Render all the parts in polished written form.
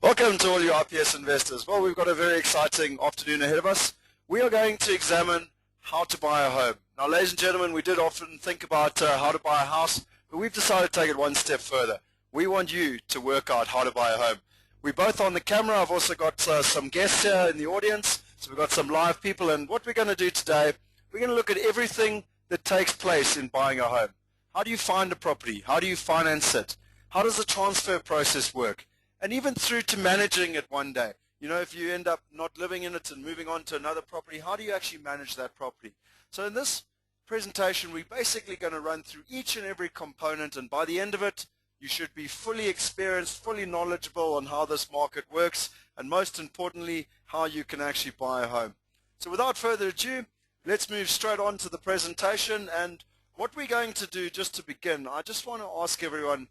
Welcome to all you IPS investors. Well, we've got a very exciting afternoon ahead of us. We are going to examine how to buy a home. Now, ladies and gentlemen, we did often think about how to buy a house, but we've decided to take it one step further. We want you to work out how to buy a home. We're both on the camera. I've also got some guests here in the audience, so we've got some live people. And what we're going to do today, we're going to look at everything that takes place in buying a home. How do you find a property? How do you finance it? How does the transfer process work? And even through to managing it one day. You know, if you end up not living in it and moving on to another property, how do you actually manage that property? So in this presentation, we're basically going to run through each and every component, and by the end of it, you should be fully experienced, fully knowledgeable on how this market works, and most importantly, how you can actually buy a home. So without further ado, let's move straight on to the presentation. And what we're going to do, just to begin, I just want to ask everyone,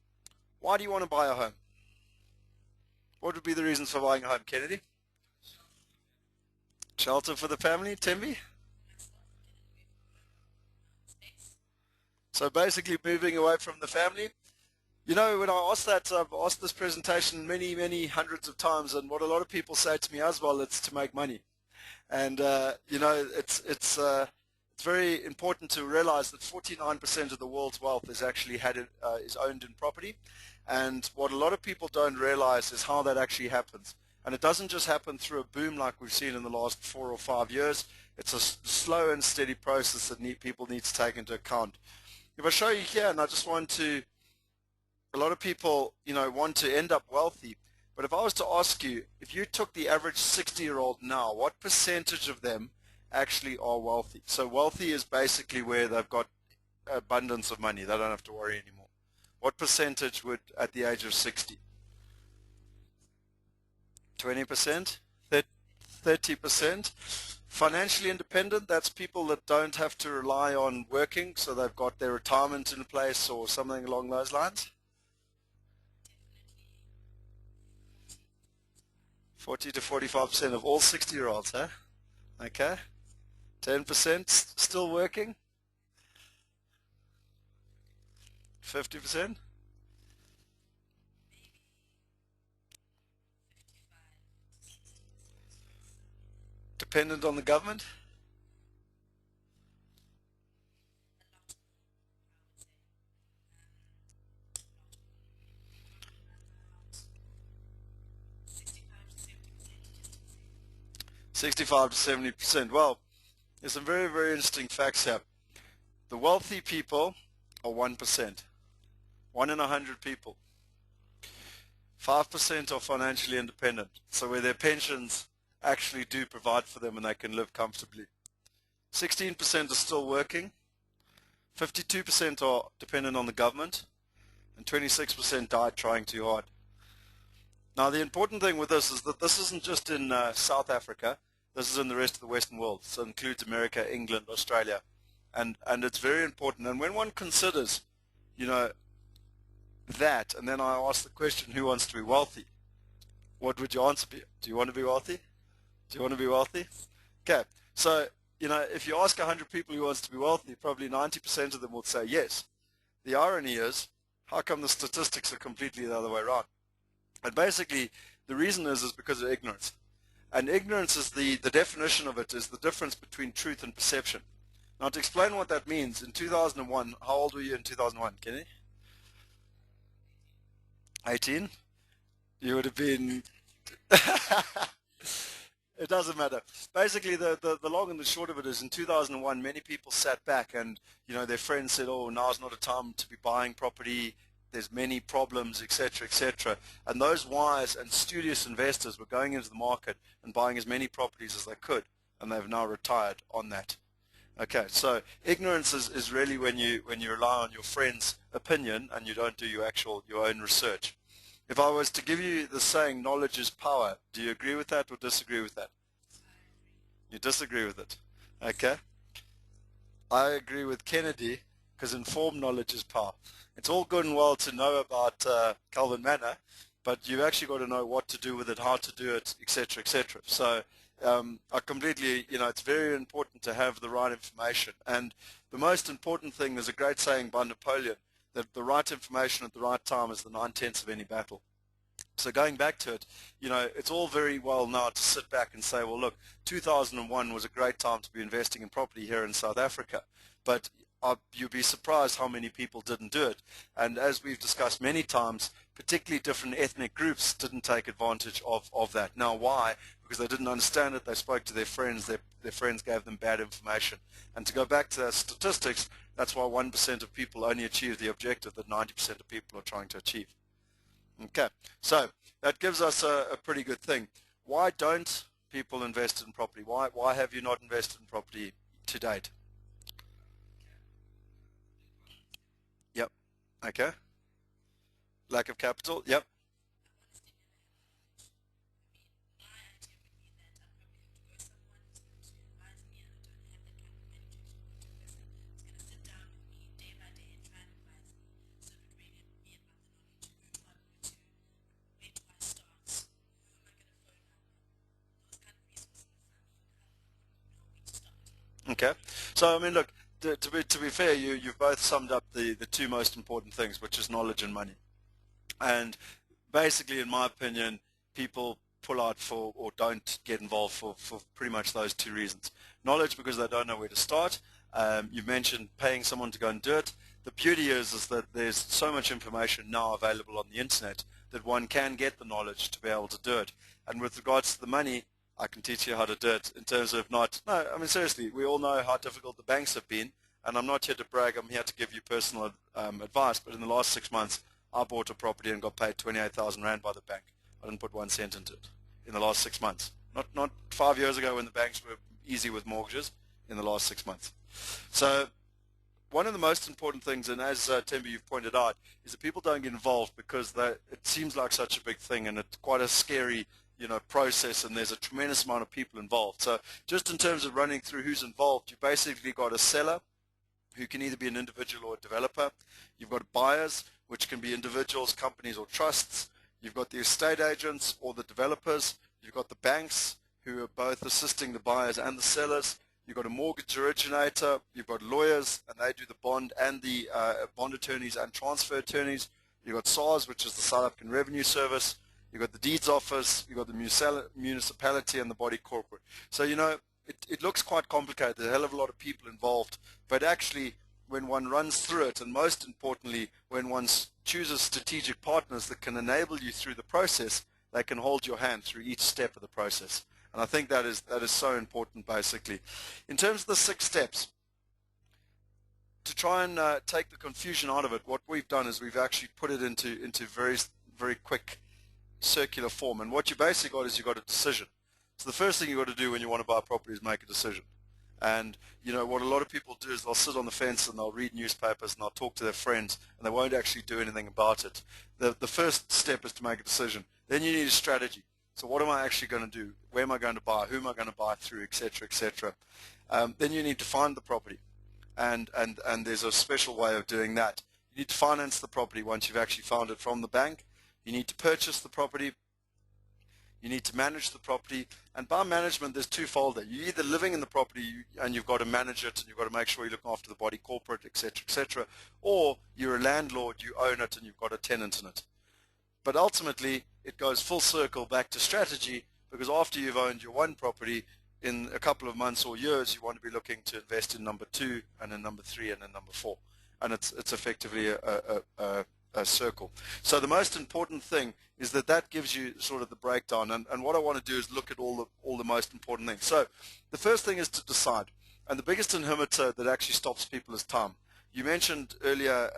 why do you want to buy a home? What would be the reasons for buying a home, Kennedy? Shelter for the family, Tembi? So basically moving away from the family. You know, when I asked that, I've asked this presentation many hundreds of times, and what a lot of people say to me as well, it's to make money. And you know, it's very important to realize that 49% of the world's wealth is actually is owned in property. And what a lot of people don't realize is how that actually happens. And it doesn't just happen through a boom like we've seen in the last 4 or 5 years. It's a slow and steady process that people need to take into account. If I show you here, and I just want to, a lot of people, you know, want to end up wealthy. But if I was to ask you, if you took the average 60-year-old now, what percentage of them actually are wealthy? So wealthy is basically where they've got abundance of money. They don't have to worry anymore. What percentage would, at the age of 60? 20%? 30%? Financially independent, that's people that don't have to rely on working, so they've got their retirement in place or something along those lines? 40 to 45% of all 60-year-olds, huh? Okay. 10% still working? 50%? Dependent on the government? $65 to 70%. Well, there's some very interesting facts here. The wealthy people are 1%. 1 in 100 people. 5% are financially independent, so where their pensions actually do provide for them and they can live comfortably. 16% are still working. 52% are dependent on the government, and 26% died trying too hard. Now, the important thing with this is that this isn't just in South Africa. This is in the rest of the Western world. So it includes America, England, Australia, and it's very important. And when one considers, you know, that, and then I ask the question, who wants to be wealthy? What would your answer be? Do you want to be wealthy? Do you want to be wealthy? Okay, so, you know, if you ask 100 people who wants to be wealthy, probably 90% of them will say yes. The irony is, how come the statistics are completely the other way around? And basically, the reason is because of ignorance. And ignorance is the definition of it is the difference between truth and perception. Now, to explain what that means, in 2001, how old were you in 2001, Kenny? 18? You would have been... It doesn't matter. Basically, the long and the short of it is in 2001, many people sat back and, you know, their friends said, oh, now's not a time to be buying property. There's many problems, etc., etc. And those wise and studious investors were going into the market and buying as many properties as they could, and they've now retired on that. Okay, so ignorance is really when you rely on your friend's opinion and you don't do your own research. If I was to give you the saying, knowledge is power, do you agree with that or disagree with that? You disagree with it. Okay. I agree with Kennedy, because informed knowledge is power. It's all good and well to know about Calvin Manor, but you've actually got to know what to do with it, how to do it, etc., etc. So I completely, you know, it's very important to have the right information. And the most important thing, there's a great saying by Napoleon, that the right information at the right time is the 9/10 of any battle. So going back to it, it's all very well now to sit back and say, well, look, 2001 was a great time to be investing in property here in South Africa. But you'd be surprised how many people didn't do it. And as we've discussed many times, particularly different ethnic groups didn't take advantage of that. Now, why? Because they didn't understand it. They spoke to their friends. Their friends gave them bad information. And to go back to the statistics, that's why 1% of people only achieve the objective that 90% of people are trying to achieve. Okay, so that gives us a pretty good thing. Why don't people invest in property? Why have you not invested in property to date? Yep. Okay. Lack of capital. Yep. Okay. So, I mean, look, to be fair, you've both summed up the two most important things, which is knowledge and money. And basically, in my opinion, people pull out for or don't get involved for pretty much those two reasons. Knowledge, because they don't know where to start. You mentioned paying someone to go and do it. The beauty is that there's so much information now available on the internet that one can get the knowledge to be able to do it. And with regards to the money, I can teach you how to do it in terms of no, I mean, seriously, we all know how difficult the banks have been, and I'm not here to brag, I'm here to give you personal advice, but in the last 6 months, I bought a property and got paid 28,000 Rand by the bank. I didn't put 1 cent into it in the last 6 months. Not 5 years ago when the banks were easy with mortgages, in the last 6 months. So one of the most important things, and as Tembi, you've pointed out, is that people don't get involved because it seems like such a big thing and it's quite a scary process, and there's a tremendous amount of people involved. So just in terms of running through who's involved, you basically got a seller who can either be an individual or a developer. You've got buyers, which can be individuals, companies, or trusts. You've got the estate agents or the developers. You've got the banks who are both assisting the buyers and the sellers. You've got a mortgage originator. You've got lawyers, and they do the bond and the bond attorneys and transfer attorneys. You've got SARS, which is the South African Revenue Service. You've got the deeds office, you've got the municipality, and the body corporate. So, it looks quite complicated. There's a hell of a lot of people involved. But actually, when one runs through it, and most importantly, when one chooses strategic partners that can enable you through the process, they can hold your hand through each step of the process. And I think that is so important, basically. In terms of the 6 steps, to try and take the confusion out of it, what we've done is we've actually put it into very, very quick circular form, and what you basically got is you got a decision. So the first thing you got to do when you want to buy a property is make a decision. And what a lot of people do is they'll sit on the fence and they'll read newspapers and they'll talk to their friends and they won't actually do anything about it. The first step is to make a decision. Then you need a strategy. So what am I actually going to do? Where am I going to buy? Who am I going to buy through, etc., etc. Then you need to find the property, and there's a special way of doing that. You need to finance the property once you've actually found it from the bank. You need to purchase the property, you need to manage the property, and by management there's twofold there. You're either living in the property and you've got to manage it and you've got to make sure you look after the body corporate, etc., etc., or you're a landlord, you own it and you've got a tenant in it. But ultimately it goes full circle back to strategy, because after you've owned your one property, in a couple of months or years you want to be looking to invest in number 2 and in number 3 and in number 4, and it's effectively a circle. So the most important thing is that gives you sort of the breakdown, and what I want to do is look at all the most important things. So the first thing is to decide, and the biggest inhibitor that actually stops people is time. You mentioned earlier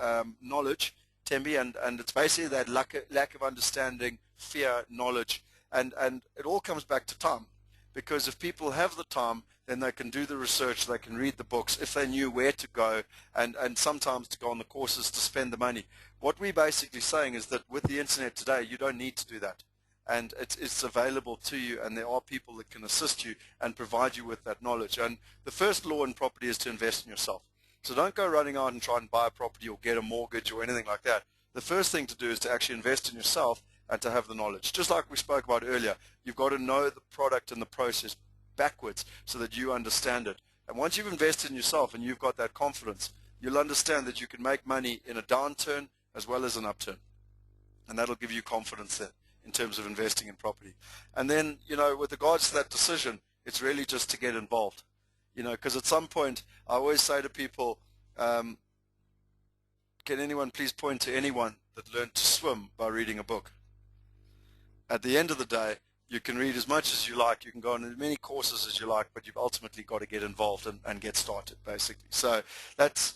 knowledge, Tembi, and it's basically that lack of understanding, fear, knowledge, and it all comes back to time. Because if people have the time, then they can do the research, they can read the books, if they knew where to go, and sometimes to go on the courses, to spend the money. What we're basically saying is that with the internet today, you don't need to do that. And it's available to you, and there are people that can assist you and provide you with that knowledge. And the first law in property is to invest in yourself. So don't go running out and try and buy a property or get a mortgage or anything like that. The first thing to do is to actually invest in yourself and to have the knowledge. Just like we spoke about earlier, you've got to know the product and the process backwards so that you understand it. And once you've invested in yourself and you've got that confidence, you'll understand that you can make money in a downturn as well as an upturn. And that'll give you confidence then in terms of investing in property. And then, with regards to that decision, it's really just to get involved, because at some point I always say to people, can anyone please point to anyone that learned to swim by reading a book? At the end of the day, you can read as much as you like, you can go on as many courses as you like, but you've ultimately got to get involved and get started, basically. So that's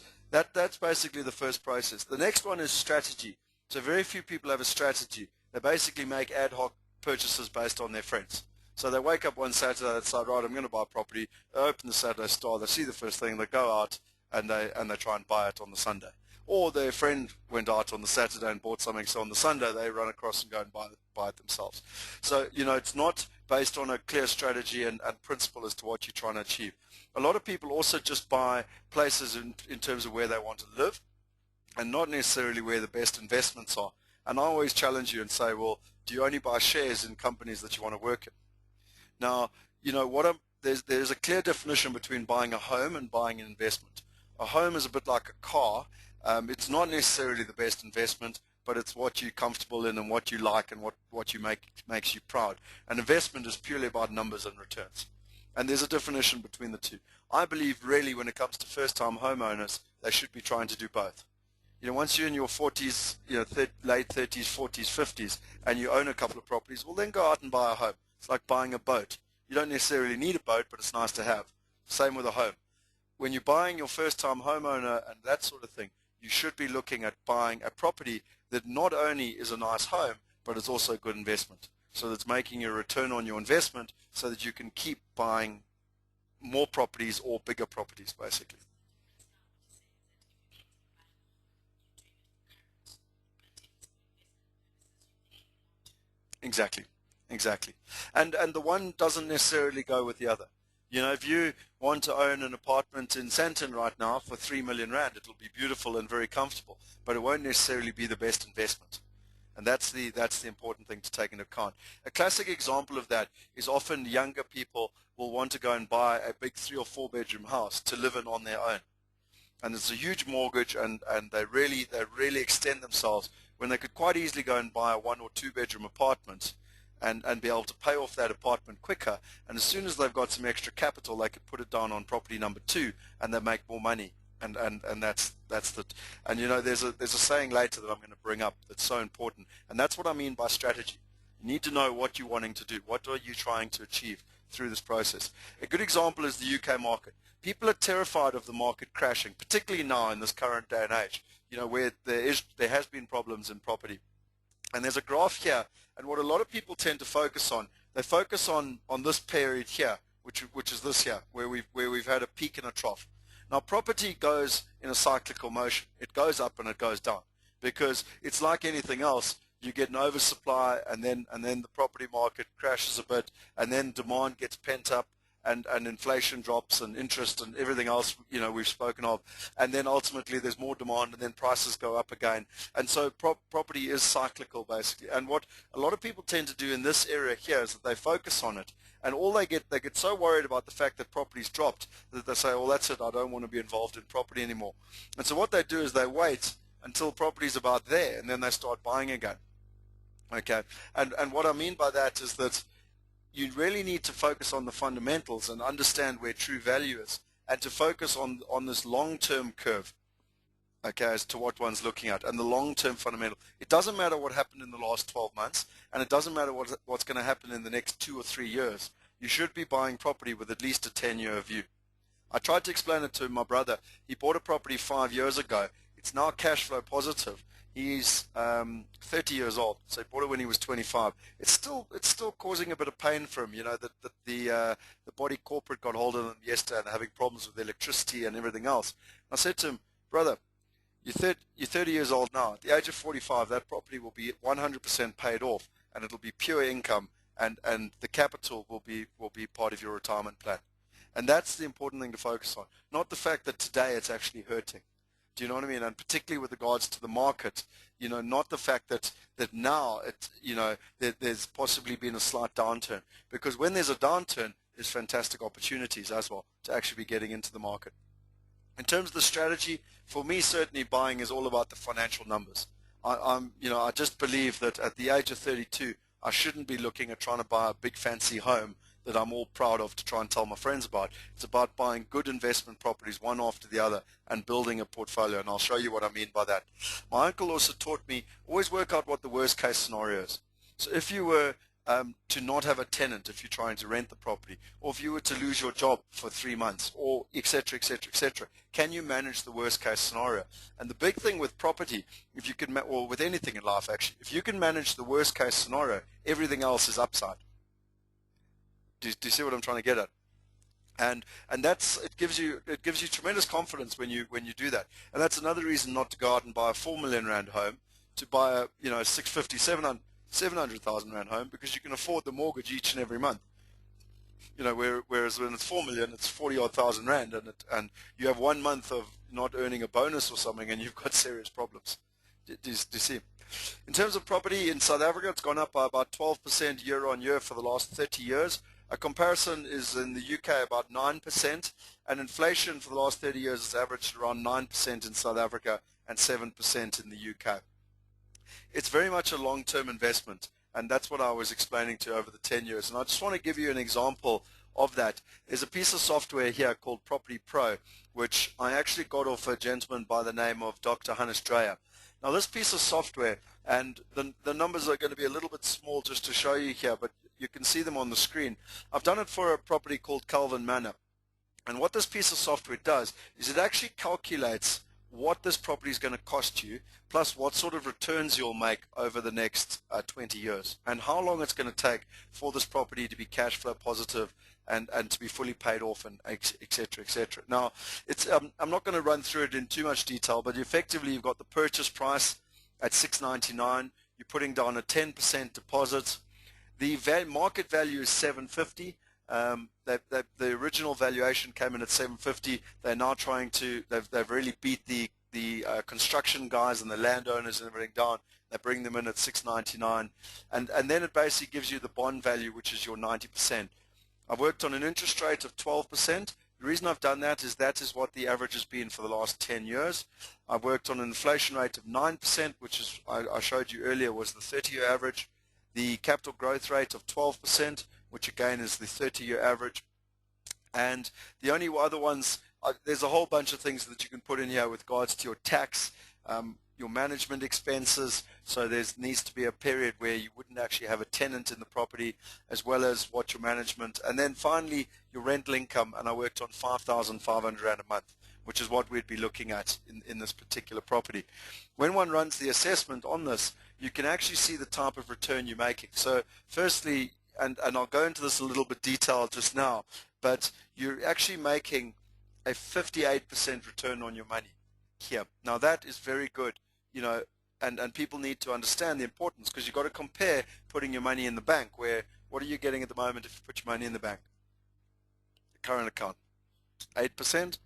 basically the first process. The next one is strategy. So very few people have a strategy. They basically make ad hoc purchases based on their friends. So they wake up one Saturday, they decide, right, I'm going to buy a property. They open the Saturday Star, they see the first thing, they go out and they try and buy it on the Sunday. Or their friend went out on the Saturday and bought something, so on the Sunday they run across and go and buy it themselves. So, it's not based on a clear strategy and principle as to what you're trying to achieve. A lot of people also just buy places in terms of where they want to live and not necessarily where the best investments are. And I always challenge you and say, well, do you only buy shares in companies that you want to work in? Now, there's a clear definition between buying a home and buying an investment. A home is a bit like a car. It's not necessarily the best investment, but it's what you're comfortable in and what you like and what makes you proud. An investment is purely about numbers and returns. And there's a definition between the two. I believe really when it comes to first-time homeowners, they should be trying to do both. Once you're in your 40s, late 30s, 40s, 50s, and you own a couple of properties, well, then go out and buy a home. It's like buying a boat. You don't necessarily need a boat, but it's nice to have. Same with a home. When you're buying your first-time homeowner and that sort of thing, you should be looking at buying a property that not only is a nice home, but it's also a good investment. So that's making a return on your investment so that you can keep buying more properties or bigger properties, basically. Exactly. And the one doesn't necessarily go with the other. If you want to own an apartment in Sandton right now for 3 million rand, it'll be beautiful and very comfortable, but it won't necessarily be the best investment. And that's the important thing to take into account. A classic example of that is often younger people will want to go and buy a big 3 or 4 bedroom house to live in on their own. And it's a huge mortgage, and they really extend themselves when they could quite easily go and buy a 1 or 2 bedroom apartment and be able to pay off that apartment quicker. And as soon as they've got some extra capital, they could put it down on property number 2 and they make more money. And that's the, and there's a saying later that I'm going to bring up that's so important, and that's what I mean by strategy. You need to know what you're wanting to do. What are you trying to achieve through this process? A good example is the UK market. People are terrified of the market crashing, particularly now in this current day and age, where there has been problems in property. And there's a graph here, and what a lot of people tend to focus on, they focus on this period here, which is this here, where we've had a peak and a trough. Now, property goes in a cyclical motion. It goes up and it goes down because it's like anything else. You get an oversupply, and then the property market crashes a bit, and then demand gets pent up, and inflation drops, and interest and everything else we've spoken of, and then ultimately there's more demand, and then prices go up again. And so property is cyclical, basically. And what a lot of people tend to do in this area here is that they focus on it, and they get so worried about the fact that property's dropped that they say, well, that's it, I don't want to be involved in property anymore. And so what they do is they wait until property's about there, and then they start buying again. Okay, and what I mean by that is that you really need to focus on the fundamentals and understand where true value is, and to focus on this long-term curve, okay, as to what one's looking at, and the long-term fundamental. It doesn't matter what happened in the last 12 months, and it doesn't matter what's going to happen in the next 2 or 3 years. You should be buying property with at least a 10-year view. I tried to explain it to my brother. He bought a property 5 years ago. It's now cash flow positive. He's 30 years old, so he bought it when he was 25. It's still causing a bit of pain for him, that the body corporate got hold of him yesterday and they're having problems with electricity and everything else. I said to him, brother, you're 30 years old now. At the age of 45, that property will be 100% paid off, and it'll be pure income, and the capital will be part of your retirement plan. And that's the important thing to focus on, not the fact that today it's actually hurting. Do you know what I mean? And particularly with regards to the market, not the fact that now there's possibly been a slight downturn, because when there's a downturn, there's fantastic opportunities as well to actually be getting into the market. In terms of the strategy, for me, certainly buying is all about the financial numbers. I just believe that at the age of 32, I shouldn't be looking at trying to buy a big fancy home that I'm all proud of to try and tell my friends about. It's about buying good investment properties one after the other and building a portfolio, and I'll show you what I mean by that. My uncle also taught me, always work out what the worst case scenario is. So if you were to not have a tenant if you're trying to rent the property, or if you were to lose your job for 3 months, or etc., etc., etc., can you manage the worst case scenario? And the big thing with property, if you can, or with anything in life actually, if you can manage the worst case scenario, everything else is upside. Do you see what I'm trying to get at? And it gives you tremendous confidence when you do that. And that's another reason not to go out and buy a 4 million rand home, to buy a 650, 700,000 rand home, because you can afford the mortgage each and every month. Whereas when it's 4 million, it's 40 odd thousand rand, and you have 1 month of not earning a bonus or something, and you've got serious problems. Do you see? In terms of property in South Africa, it's gone up by about 12% year on year for the last 30 years. A comparison is in the UK about 9%, and inflation for the last 30 years has averaged around 9% in South Africa and 7% in the UK. It's very much a long-term investment, and that's what I was explaining to you over the 10 years. And I just want to give you an example of that. There's a piece of software here called Property Pro, which I actually got off a gentleman by the name of Dr. Hannes Dreyer. Now this piece of software, and the numbers are going to be a little bit small just to show you here, but you can see them on the screen. I've done it for a property called Calvin Manor. And what this piece of software does is it actually calculates what this property is going to cost you, plus what sort of returns you'll make over the next 20 years, and how long it's going to take for this property to be cash flow positive and to be fully paid off, and etc., etc. Now, I'm not going to run through it in too much detail, but effectively you've got the purchase price at $699. You're putting down a 10% deposit. The market value is $750. The original valuation came in at $750. They're now trying to, they've really beat the construction guys and the landowners and everything down. They bring them in at $699, and then it basically gives you the bond value, which is your 90%. I've worked on an interest rate of 12%. The reason I've done that is what the average has been for the last 10 years. I've worked on an inflation rate of 9%, which is, I showed you earlier, was the 30-year average. The capital growth rate of 12%, which again is the 30-year average. And the only other ones, there's a whole bunch of things that you can put in here with regards to your tax, your management expenses. So there needs to be a period where you wouldn't actually have a tenant in the property, as well as what your management. And then finally, your rental income, and I worked on 5,500 Rand a month, which is what we'd be looking at in this particular property. When one runs the assessment on this, you can actually see the type of return you're making. So firstly, and I'll go into this a little bit detailed just now, but you're actually making a 58% return on your money here. Now that is very good, and people need to understand the importance, because you've got to compare putting your money in the bank, where what are you getting at the moment if you put your money in the bank? The current account, 8%,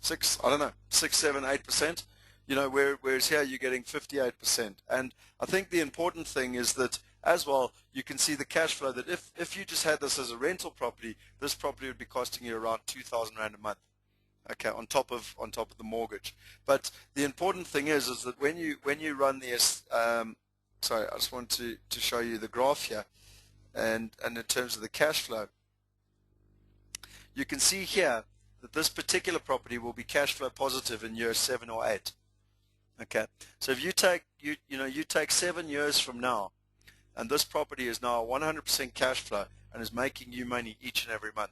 6, I don't know, 6, 7, 8%. Whereas here you're getting 58%. And I think the important thing is that as well, you can see the cash flow, that if you just had this as a rental property, this property would be costing you around 2,000 Rand a month, okay, on top of the mortgage. But the important thing is that when you run this, sorry, I just want to show you the graph here, and in terms of the cash flow, you can see here that this particular property will be cash flow positive in year 7 or 8. Okay, so if you take 7 years from now, and this property is now 100% cash flow and is making you money each and every month.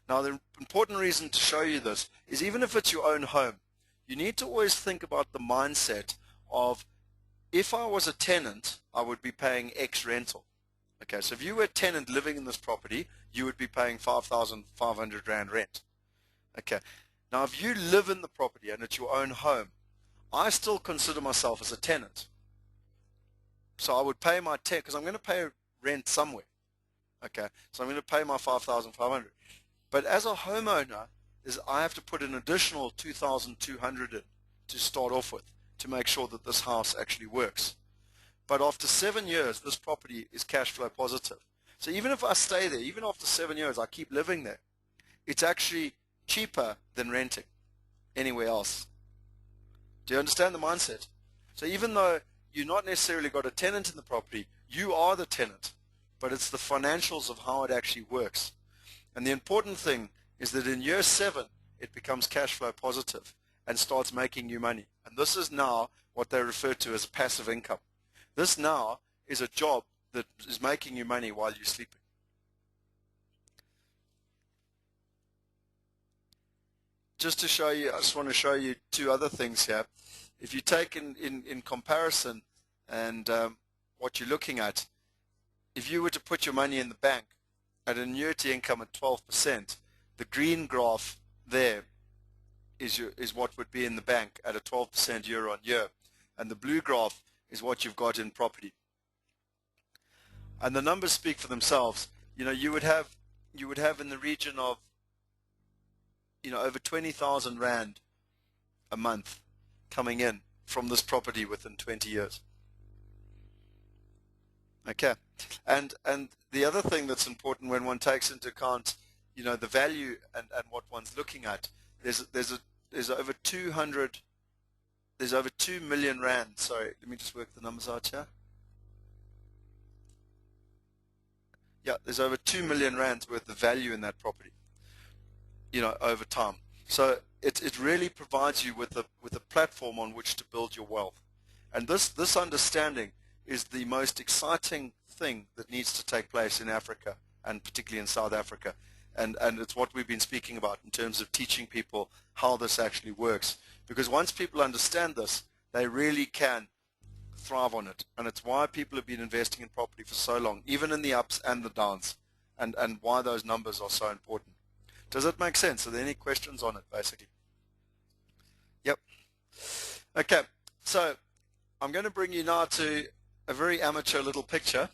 Now, the important reason to show you this is, even if it's your own home, you need to always think about the mindset of, if I was a tenant, I would be paying X rental. Okay, so if you were a tenant living in this property, you would be paying 5,500 Rand rent. Okay, now if you live in the property and it's your own home, I still consider myself as a tenant. So I would pay my tenant, because I'm going to pay rent somewhere. Okay, so I'm going to pay my 5,500. But as a homeowner, I have to put an additional 2,200 in to start off with, to make sure that this house actually works. But after 7 years, this property is cash flow positive. So even if I stay there, even after 7 years, I keep living there, it's actually cheaper than renting anywhere else. Do you understand the mindset? So even though you've not necessarily got a tenant in the property, You are the tenant, but it's the financials of how it actually works. And the important thing is that in year 7, it becomes cash flow positive and starts making you money. And this is now what they refer to as passive income. This now is a job that is making you money while you're sleeping. Just to show you, I just want to show you 2 other things here. If you take in comparison and what you're looking at, if you were to put your money in the bank at an annuity income at 12%, the green graph there is what would be in the bank at a 12% year on year, and the blue graph is what you've got in property. And the numbers speak for themselves. You would have in the region of over 20,000 Rand a month coming in from this property within 20 years. Okay, and the other thing that's important when one takes into account, the value and what one's looking at, there's over 2 million Rand. Sorry, let me just work the numbers out here. Yeah, there's over 2 million Rands worth of value in that property, over time. So it really provides you with a platform on which to build your wealth. And this understanding is the most exciting thing that needs to take place in Africa, and particularly in South Africa. And it's what we've been speaking about in terms of teaching people how this actually works. Because once people understand this, they really can thrive on it. And it's why people have been investing in property for so long, even in the ups and the downs, and why those numbers are so important. Does that make sense? Are there any questions on it, basically? Yep. Okay, so I'm going to bring you now to a very amateur little picture,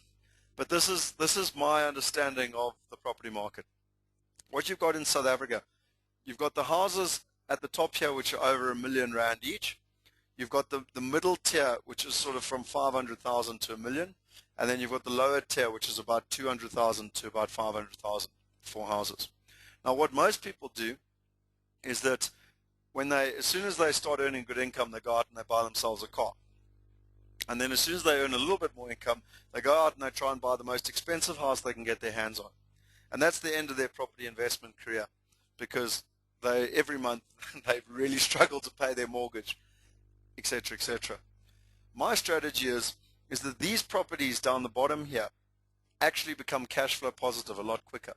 but this is my understanding of the property market. What you've got in South Africa, you've got the houses at the top here, which are over R1 million each. You've got the middle tier, which is sort of from 500,000 to 1 million, and then you've got the lower tier, which is about 200,000 to about 500,000 for houses. Now, what most people do is that as soon as they start earning good income, they go out and they buy themselves a car. And then as soon as they earn a little bit more income, they go out and they try and buy the most expensive house they can get their hands on. And that's the end of their property investment career, because every month they really struggle to pay their mortgage, etc., etc. My strategy is that these properties down the bottom here actually become cash flow positive a lot quicker.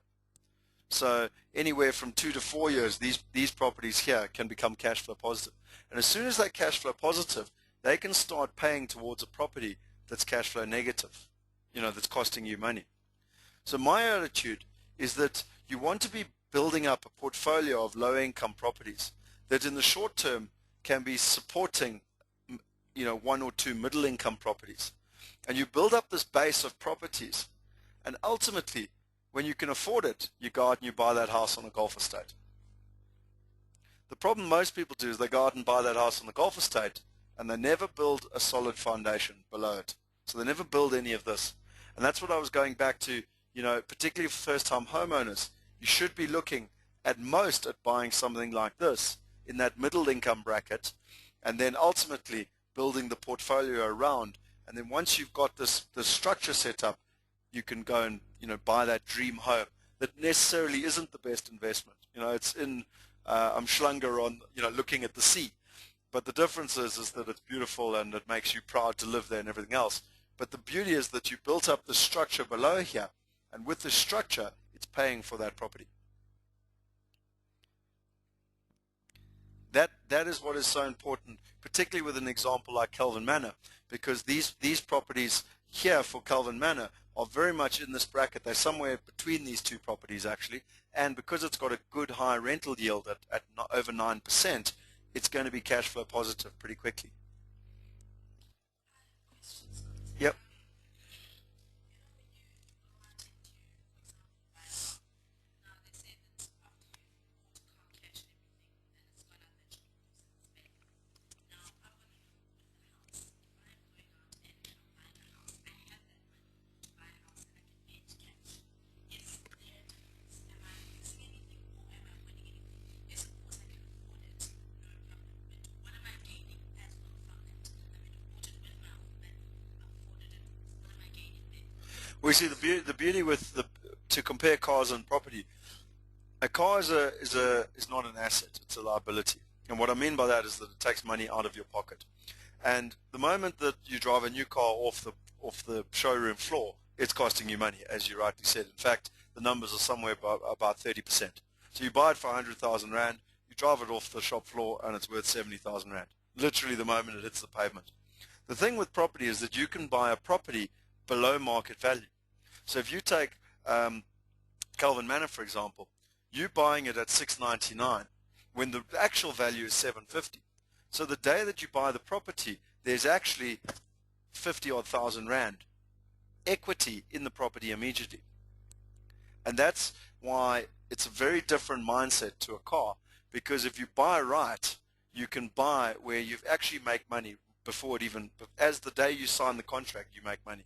So anywhere from 2 to 4 years, these properties here can become cash flow positive. And as soon as they're cash flow positive, they can start paying towards a property that's cash flow negative, that's costing you money. So my attitude is that you want to be building up a portfolio of low-income properties that in the short term can be supporting 1 or 2 middle-income properties. And you build up this base of properties, and ultimately, when you can afford it, you go out and you buy that house on a Gulf estate. The problem most people do is they go out and buy that house on the Gulf estate, and they never build a solid foundation below it. So they never build any of this. And that's what I was going back to, particularly for first-time homeowners. You should be looking at most at buying something like this in that middle income bracket, and then ultimately building the portfolio around. And then once you've got this structure set up, you can go and buy that dream home that necessarily isn't the best investment. It's in Umhlanga on looking at the sea, but the difference is that it's beautiful and it makes you proud to live there and everything else. But the beauty is that you built up the structure below here, and with the structure, it's paying for that property. That is what is so important, particularly with an example like Kelvin Manor, because these properties here for Kelvin Manor are very much in this bracket. They're somewhere between these 2 properties actually, and because it's got a good high rental yield at over 9%, it's going to be cash flow positive pretty quickly. Yep. We see the beauty with to compare cars and property. A car is not an asset; it's a liability. And what I mean by that is that it takes money out of your pocket. And the moment that you drive a new car off the showroom floor, it's costing you money, as you rightly said. In fact, the numbers are somewhere about 30%. So you buy it for 100,000 rand, you drive it off the shop floor, and it's worth 70,000 rand. Literally the moment it hits the pavement. The thing with property is that you can buy a property below market value. So if you take Calvin Manor, for example, you're buying it at 699 when the actual value is 750. So the day that you buy the property, there's actually 50 odd thousand rand equity in the property immediately. And that's why it's a very different mindset to a car, because if you buy right, you can buy where you actually make money before it even, as the day you sign the contract, you make money.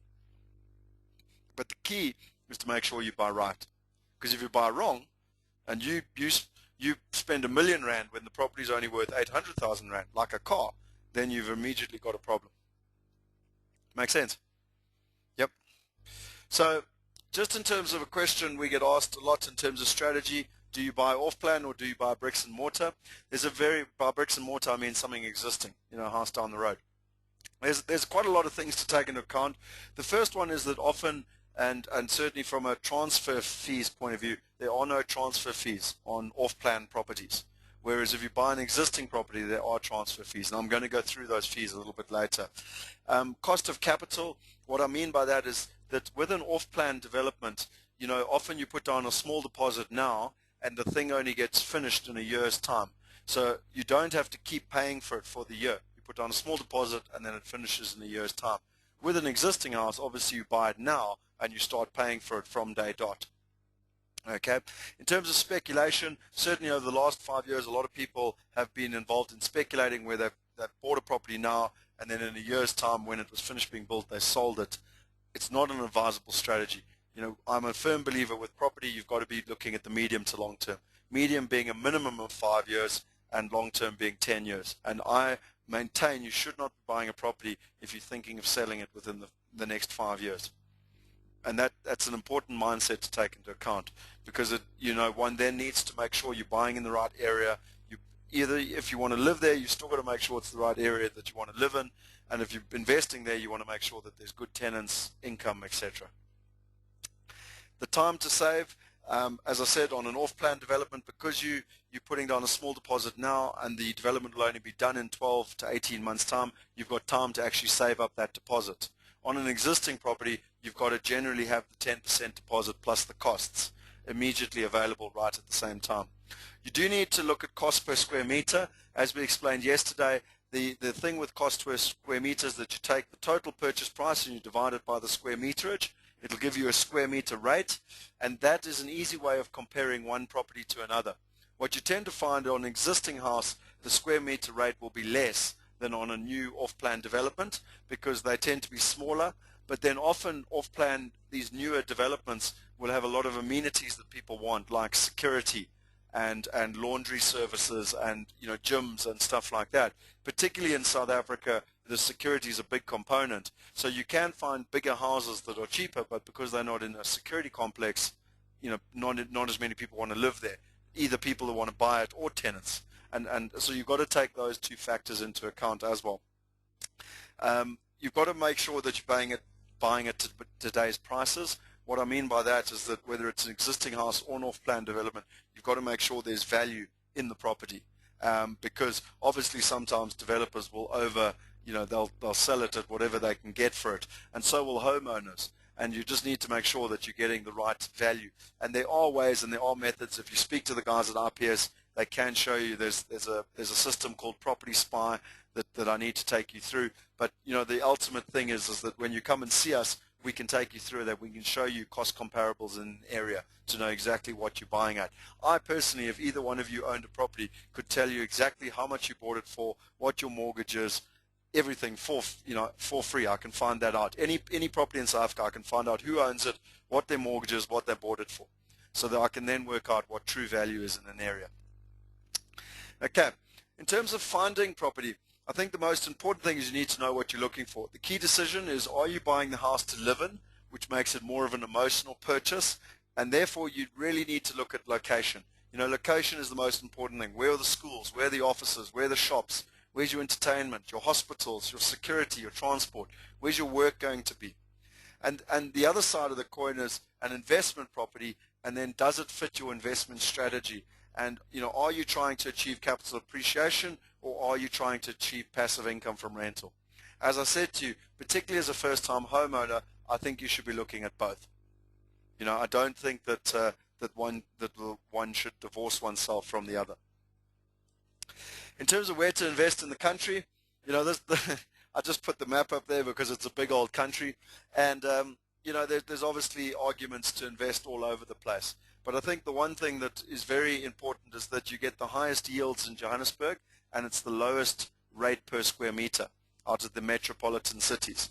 But the key is to make sure you buy right, because if you buy wrong and you spend R1 million when the property is only worth 800,000 rand, like a car, then you've immediately got a problem. Make sense? Yep. So just in terms of a question we get asked a lot in terms of strategy, do you buy off-plan or do you buy bricks and mortar? By bricks and mortar I mean something existing, a house down the road. There's quite a lot of things to take into account. The first one is that often, and certainly from a transfer fees point of view, there are no transfer fees on off-plan properties. Whereas if you buy an existing property, there are transfer fees. And I'm going to go through those fees a little bit later. Cost of capital, what I mean by that is that with an off-plan development, often you put down a small deposit now and the thing only gets finished in a year's time. So you don't have to keep paying for it for the year. You put down a small deposit and then it finishes in a year's time. With an existing house, obviously you buy it now and you start paying for it from day dot. Okay. In terms of speculation, certainly over the last 5 years, a lot of people have been involved in speculating where they've bought a property now and then in a year's time when it was finished being built, they sold it. It's not an advisable strategy. I'm a firm believer with property, you've got to be looking at the medium to long term. Medium being a minimum of 5 years and long term being 10 years. And I maintain you should not be buying a property if you're thinking of selling it within the next 5 years. And that's an important mindset to take into account, because one then needs to make sure you're buying in the right area. Either if you want to live there, you've still got to make sure it's the right area that you want to live in, and if you're investing there, you want to make sure that there's good tenants, income, etc. The time to save, as I said, on an off-plan development, because you're putting down a small deposit now and the development will only be done in 12 to 18 months' time, you've got time to actually save up that deposit. On an existing property, you've got to generally have the 10% deposit plus the costs immediately available right at the same time. You do need to look at cost per square meter. As we explained yesterday, the thing with cost per square meter is that you take the total purchase price and you divide it by the square meterage. It'll give you a square meter rate, and that is an easy way of comparing one property to another. What you tend to find on an existing house, the square meter rate will be less than on a new off-plan development because they tend to be smaller, but then often off-plan, these newer developments will have a lot of amenities that people want, like security and laundry services and gyms and stuff like that. Particularly in South Africa, the security is a big component. So you can find bigger houses that are cheaper, but because they're not in a security complex, not as many people want to live there, either people who want to buy it or tenants. And so you've got to take those two factors into account as well. You've got to make sure that you're buying it to today's prices. What I mean by that is that whether it's an existing house or an off-plan development, you've got to make sure there's value in the property, because obviously sometimes developers will they'll sell it at whatever they can get for it, and so will homeowners. And you just need to make sure that you're getting the right value. And there are ways and there are methods. If you speak to the guys at IPS, they can show you. There's a system called Property Spy that I need to take you through. But the ultimate thing is that when you come and see us, we can take you through that. We can show you cost comparables in an area to know exactly what you're buying at. I personally, if either one of you owned a property, could tell you exactly how much you bought it for, what your mortgage is, everything for free. I can find that out. Any property in South Africa, I can find out who owns it, what their mortgage is, what they bought it for, so that I can then work out what true value is in an area. Okay, in terms of finding property, I think the most important thing is you need to know what you're looking for. The key decision is, are you buying the house to live in, which makes it more of an emotional purchase, and therefore you really need to look at location. Location is the most important thing. Where are the schools? Where are the offices? Where are the shops? Where's your entertainment, your hospitals, your security, your transport? Where's your work going to be? And the other side of the coin is an investment property, and then does it fit your investment strategy? And are you trying to achieve capital appreciation, or are you trying to achieve passive income from rental? As I said to you, particularly as a first-time homeowner, I think you should be looking at both. I don't think that one should divorce oneself from the other. In terms of where to invest in the country, I just put the map up there because it's a big old country, and there's obviously arguments to invest all over the place. But I think the one thing that is very important is that you get the highest yields in Johannesburg, and it's the lowest rate per square meter out of the metropolitan cities.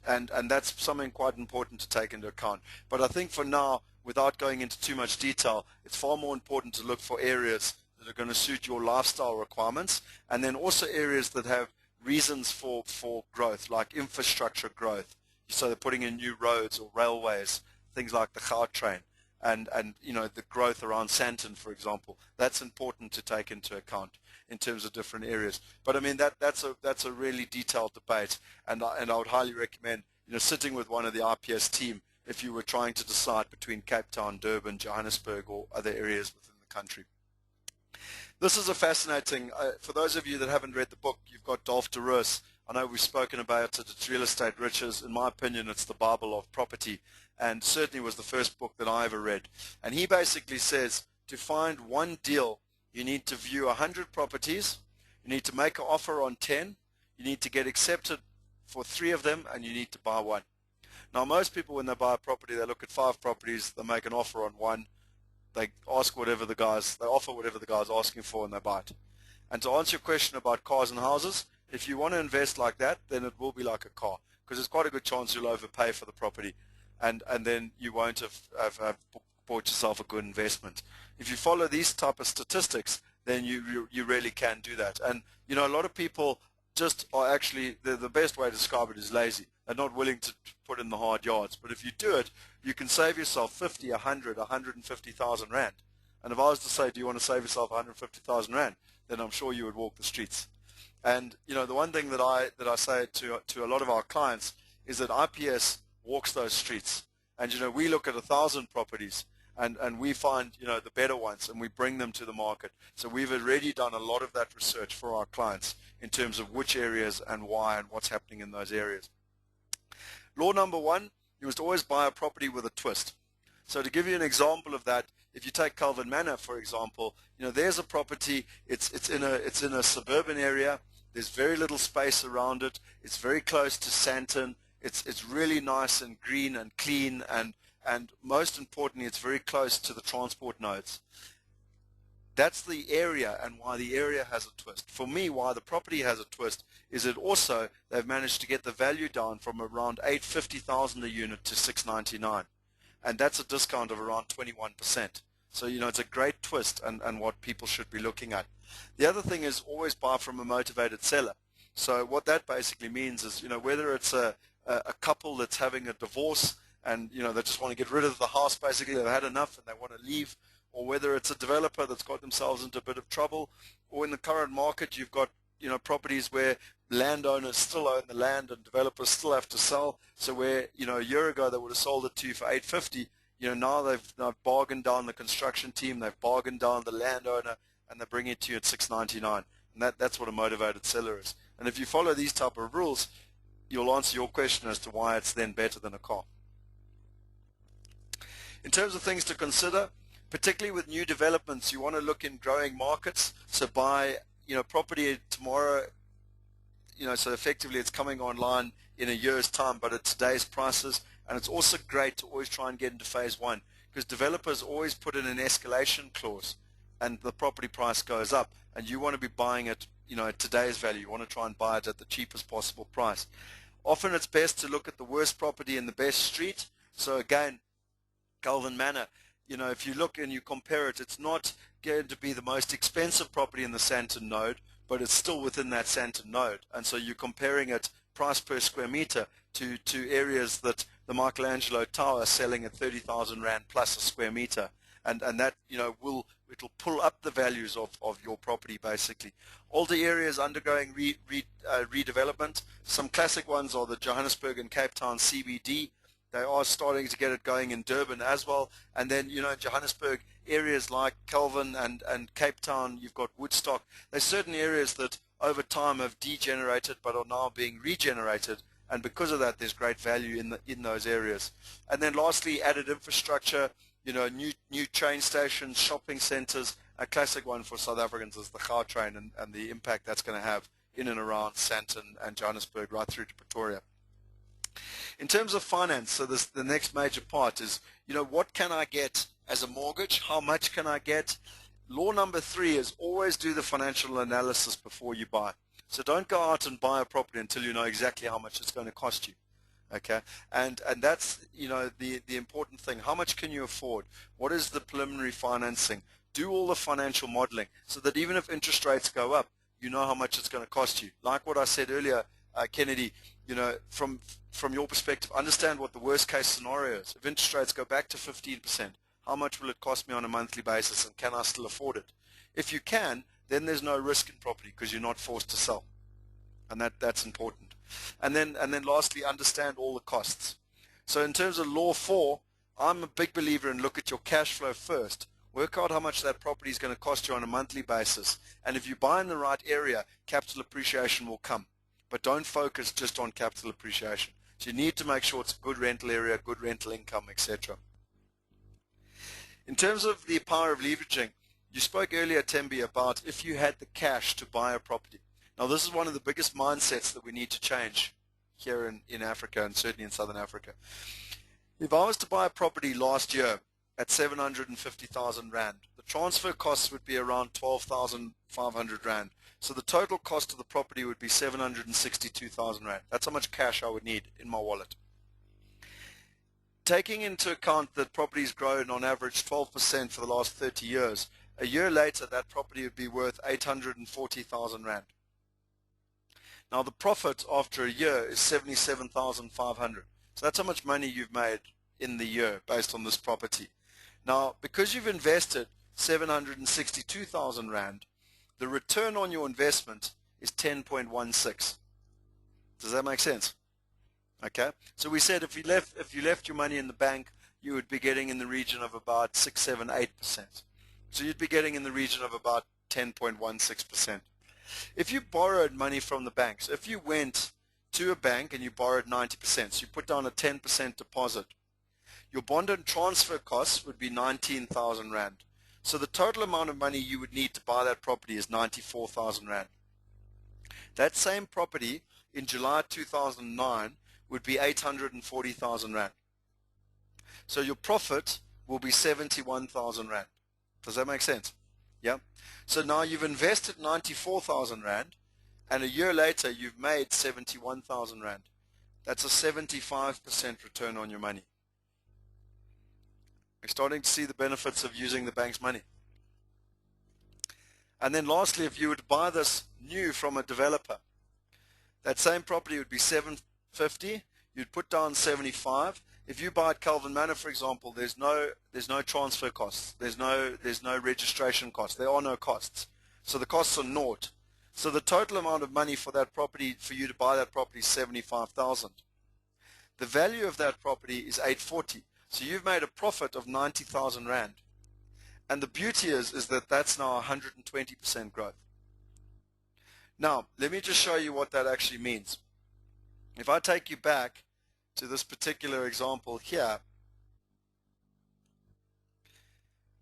And that's something quite important to take into account. But I think for now, without going into too much detail, it's far more important to look for areas that are going to suit your lifestyle requirements, and then also areas that have reasons for growth, like infrastructure growth. So they're putting in new roads or railways, things like the Gautrain, and the growth around Sandton, for example. That's important to take into account in terms of different areas. But I mean that's a really detailed debate, and I would highly recommend sitting with one of the IPS team if you were trying to decide between Cape Town, Durban, Johannesburg, or other areas within the country. This is a fascinating, for those of you that haven't read the book, you've got Dolph de Roos. I know we've spoken about it, it's Real Estate Riches. In my opinion, it's the Bible of property, and certainly was the first book that I ever read. And he basically says to find one deal, you need to view 100 properties, you need to make an offer on 10, you need to get accepted for 3 of them, and you need to buy 1. Now most people, when they buy a property, they look at 5 properties, they make an offer on 1, they offer whatever the guy's asking for, and they buy it. And to answer your question about cars and houses, if you want to invest like that, then it will be like a car, because there's quite a good chance you'll overpay for the property, and then you won't have bought yourself a good investment. If you follow these type of statistics, then you really can do that. And a lot of people just are actually, the best way to describe it is lazy. They're not willing to put in the hard yards. But if you do it, you can save yourself 50, 100, 150,000 rand. And if I was to say, do you want to save yourself 150,000 rand, then I'm sure you would walk the streets. And the one thing that I say to a lot of our clients is that IPS walks those streets. And we look at 1,000 properties, and we find the better ones, and we bring them to the market. So we've already done a lot of that research for our clients in terms of which areas and why and what's happening in those areas. Law number 1, you must always buy a property with a twist. So to give you an example of that, if you take Calvin Manor, for example, there's a property, it's in a suburban area, there's very little space around it, it's very close to Sandton, it's really nice and green and clean, and most importantly, it's very close to the transport nodes. That's the area, and why the area has a twist. For me, why the property has a twist is that also they've managed to get the value down from around 850,000 a unit to 699, and that's a discount of around 21%. So it's a great twist, and what people should be looking at. The other thing is always buy from a motivated seller. So what that basically means is whether it's a couple that's having a divorce, and they just want to get rid of the house, basically they've had enough and they want to leave, or whether it's a developer that's got themselves into a bit of trouble, or in the current market you've got properties where landowners still own the land and developers still have to sell. So where a year ago they would have sold it to you for 850, now they've bargained down the construction team, they've bargained down the landowner, and they bring it to you at 699, and that's what a motivated seller is. And if you follow these type of rules, you'll answer your question as to why it's then better than a car. In terms of things to consider, particularly with new developments, you want to look in growing markets. So buy property tomorrow, so effectively it's coming online in a year's time, but at today's prices. And it's also great to always try and get into phase 1, because developers always put in an escalation clause, and the property price goes up, and you want to be buying it at today's value. You want to try and buy it at the cheapest possible price. Often it's best to look at the worst property in the best street. So again, Calvin Manor, if you look and you compare it, it's not going to be the most expensive property in the Sandton node, but it's still within that Sandton node. And so you're comparing it price per square meter to areas that the Michelangelo Tower selling at 30,000 Rand plus a square meter. And that, it'll pull up the values of your property basically. Older areas undergoing redevelopment. Some classic ones are the Johannesburg and Cape Town CBD. They are starting to get it going in Durban as well. And then, in Johannesburg, areas like Kelvin and Cape Town, you've got Woodstock. There's certain areas that over time have degenerated but are now being regenerated. And because of that, there's great value in those areas. And then lastly, added infrastructure, new train stations, shopping centers. A classic one for South Africans is the Gautrain and the impact that's going to have in and around Sandton and Johannesburg right through to Pretoria. In terms of finance, so the next major part is, what can I get as a mortgage? How much can I get? Law number 3 is always do the financial analysis before you buy. So don't go out and buy a property until you know exactly how much it's going to cost you. Okay, and that's the important thing. How much can you afford? What is the preliminary financing? Do all the financial modeling so that even if interest rates go up, you know how much it's going to cost you. Like what I said earlier, Kennedy, from your perspective, understand what the worst case scenario is. If interest rates go back to 15%, how much will it cost me on a monthly basis, and can I still afford it? If you can, then there's no risk in property because you're not forced to sell, and that's important. And then lastly, understand all the costs. So in terms of Law 4, I'm a big believer in look at your cash flow first. Work out how much that property is going to cost you on a monthly basis. And if you buy in the right area, capital appreciation will come. But don't focus just on capital appreciation. So you need to make sure it's a good rental area, good rental income, etc. In terms of the power of leveraging, you spoke earlier, Tembi, about if you had the cash to buy a property. Now, this is one of the biggest mindsets that we need to change here in Africa, and certainly in Southern Africa. If I was to buy a property last year at 750,000 Rand, the transfer costs would be around 12,500 Rand. So the total cost of the property would be 762,000 Rand. That's how much cash I would need in my wallet. Taking into account that property's grown on average 12% for the last 30 years, a year later that property would be worth 840,000 Rand. Now the profit after a year is 77,500. So that's how much money you've made in the year based on this property. Now, because you've invested 762,000 Rand, the return on your investment is 10.16. Does that make sense? Okay. So we said if you left your money in the bank, you would be getting in the region of about 6, 7, 8%. So you'd be getting in the region of about 10.16%. If you borrowed money from the banks, if you went to a bank and you borrowed 90%, so you put down a 10% deposit, your bond and transfer costs would be 19,000 Rand. So the total amount of money you would need to buy that property is 94,000 Rand. That same property in July 2009 would be 840,000 Rand. So your profit will be 71,000 Rand. Does that make sense? Yeah. So now you've invested 94,000 Rand, and a year later you've made 71,000 Rand. That's a 75% return on your money. You're starting to see the benefits of using the bank's money. And then lastly, if you were to buy this new from a developer, that same property would be 750. You'd put down 75. If you buy at Calvin Manor, for example, there's no transfer costs. There's no registration costs. There are no costs. So the costs are naught. So the total amount of money for that property, for you to buy that property, is 75,000. The value of that property is 840. So you've made a profit of 90,000 Rand. And the beauty is that that's now 120% growth. Now, let me just show you what that actually means. If I take you back to this particular example here.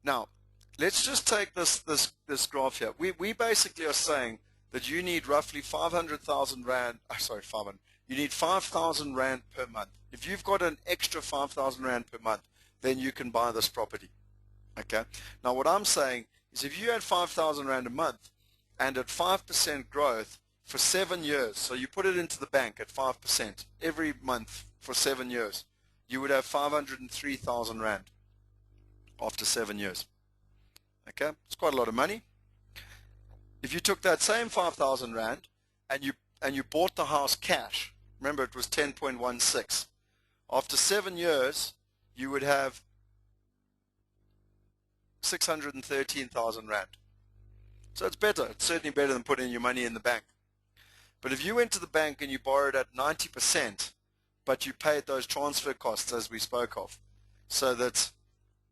Now, let's just take this graph here. We basically are saying that you need roughly 500,000 Rand, you need 5,000 Rand per month. If you've got an extra 5,000 Rand per month, then you can buy this property. Okay. Now what I'm saying is if you had 5,000 Rand a month and at 5% growth for 7 years, so you put it into the bank at 5% every month for 7 years, you would have 503,000 Rand after 7 years. Okay. It's quite a lot of money. If you took that same 5,000 Rand and you bought the house cash, remember it was 10.16. After 7 years, you would have 613,000 Rand. So it's better. It's certainly better than putting your money in the bank. But if you went to the bank and you borrowed at 90%, but you paid those transfer costs as we spoke of, so that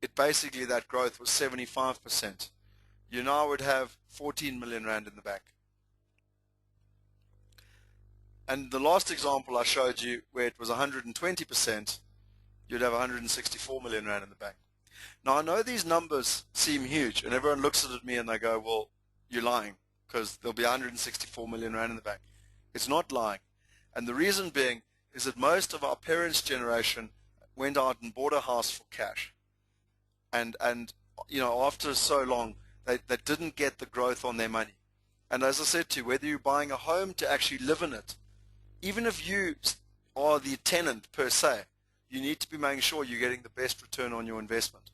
it basically that growth was 75%, you now would have 14 million Rand in the bank. And the last example I showed you, where it was 120%, you'd have 164 million Rand in the bank. Now I know these numbers seem huge, and everyone looks at me and they go, well, you're lying, because there'll be 164 million Rand in the bank. It's not lying. And the reason being is that most of our parents' generation went out and bought a house for cash. And you know, after so long, they didn't get the growth on their money. And as I said to you, whether you're buying a home to actually live in it, even if you are the tenant per se, you need to be making sure you're getting the best return on your investment.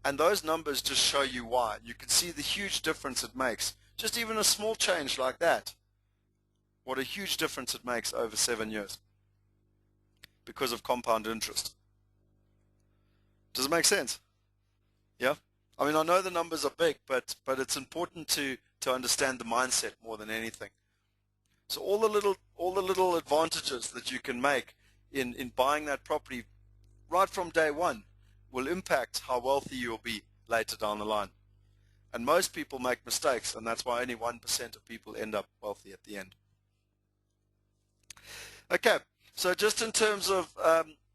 And those numbers just show you why. You can see the huge difference it makes. Just even a small change like that, what a huge difference it makes over 7 years because of compound interest. Does it make sense? Yeah? I mean, I know the numbers are big, but it's important to understand the mindset more than anything. So all the little advantages that you can make in buying that property right from day one will impact how wealthy you'll be later down the line. And most people make mistakes, and that's why only 1% of people end up wealthy at the end. Okay, so just in terms of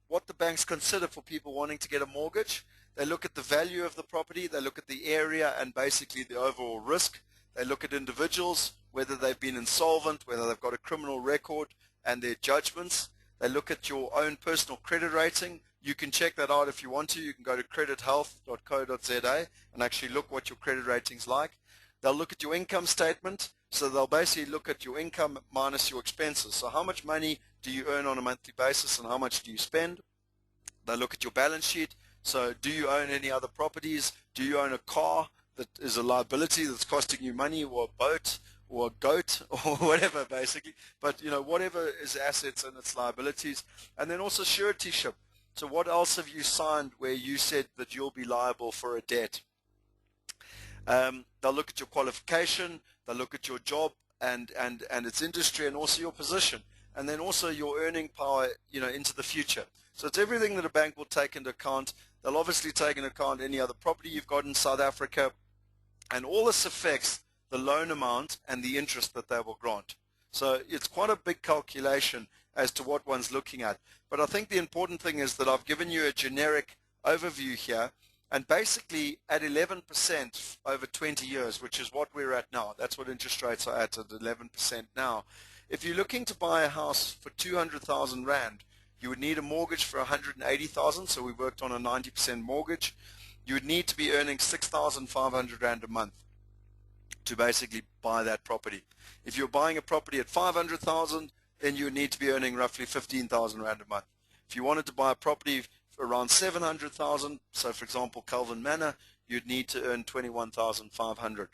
what the banks consider for people wanting to get a mortgage, they look at the value of the property, they look at the area and basically the overall risk. They look at individuals, whether they've been insolvent, whether they've got a criminal record, and their judgments. They look at your own personal credit rating. You can check that out if you want to. You can go to credithealth.co.za and actually look what your credit rating's like. They'll look at your income statement. So they'll basically look at your income minus your expenses. So how much money do you earn on a monthly basis and how much do you spend? They look at your balance sheet. So do you own any other properties? Do you own a car that is a liability that's costing you money, or a boat or a goat or whatever basically? But you know, whatever is assets and its liabilities. And then also suretyship. So what else have you signed where you said that you'll be liable for a debt? They'll look at your qualification, they'll look at your job and its industry, and also your position, and then also your earning power, you know, into the future. So it's everything that a bank will take into account. They'll obviously take into account any other property you've got in South Africa, and all this affects the loan amount and the interest that they will grant. So it's quite a big calculation as to what one's looking at. But I think the important thing is that I've given you a generic overview here. And basically at 11% over 20 years, which is what we're at now, that's what interest rates are at 11% now. If you're looking to buy a house for 200,000 Rand, you would need a mortgage for 180,000, so we worked on a 90% mortgage. You would need to be earning 6,500 Rand a month to basically buy that property. If you're buying a property at 500,000, then you would need to be earning roughly 15,000 Rand a month. If you wanted to buy a property around 700,000, so for example Calvin Manor, you'd need to earn 21,500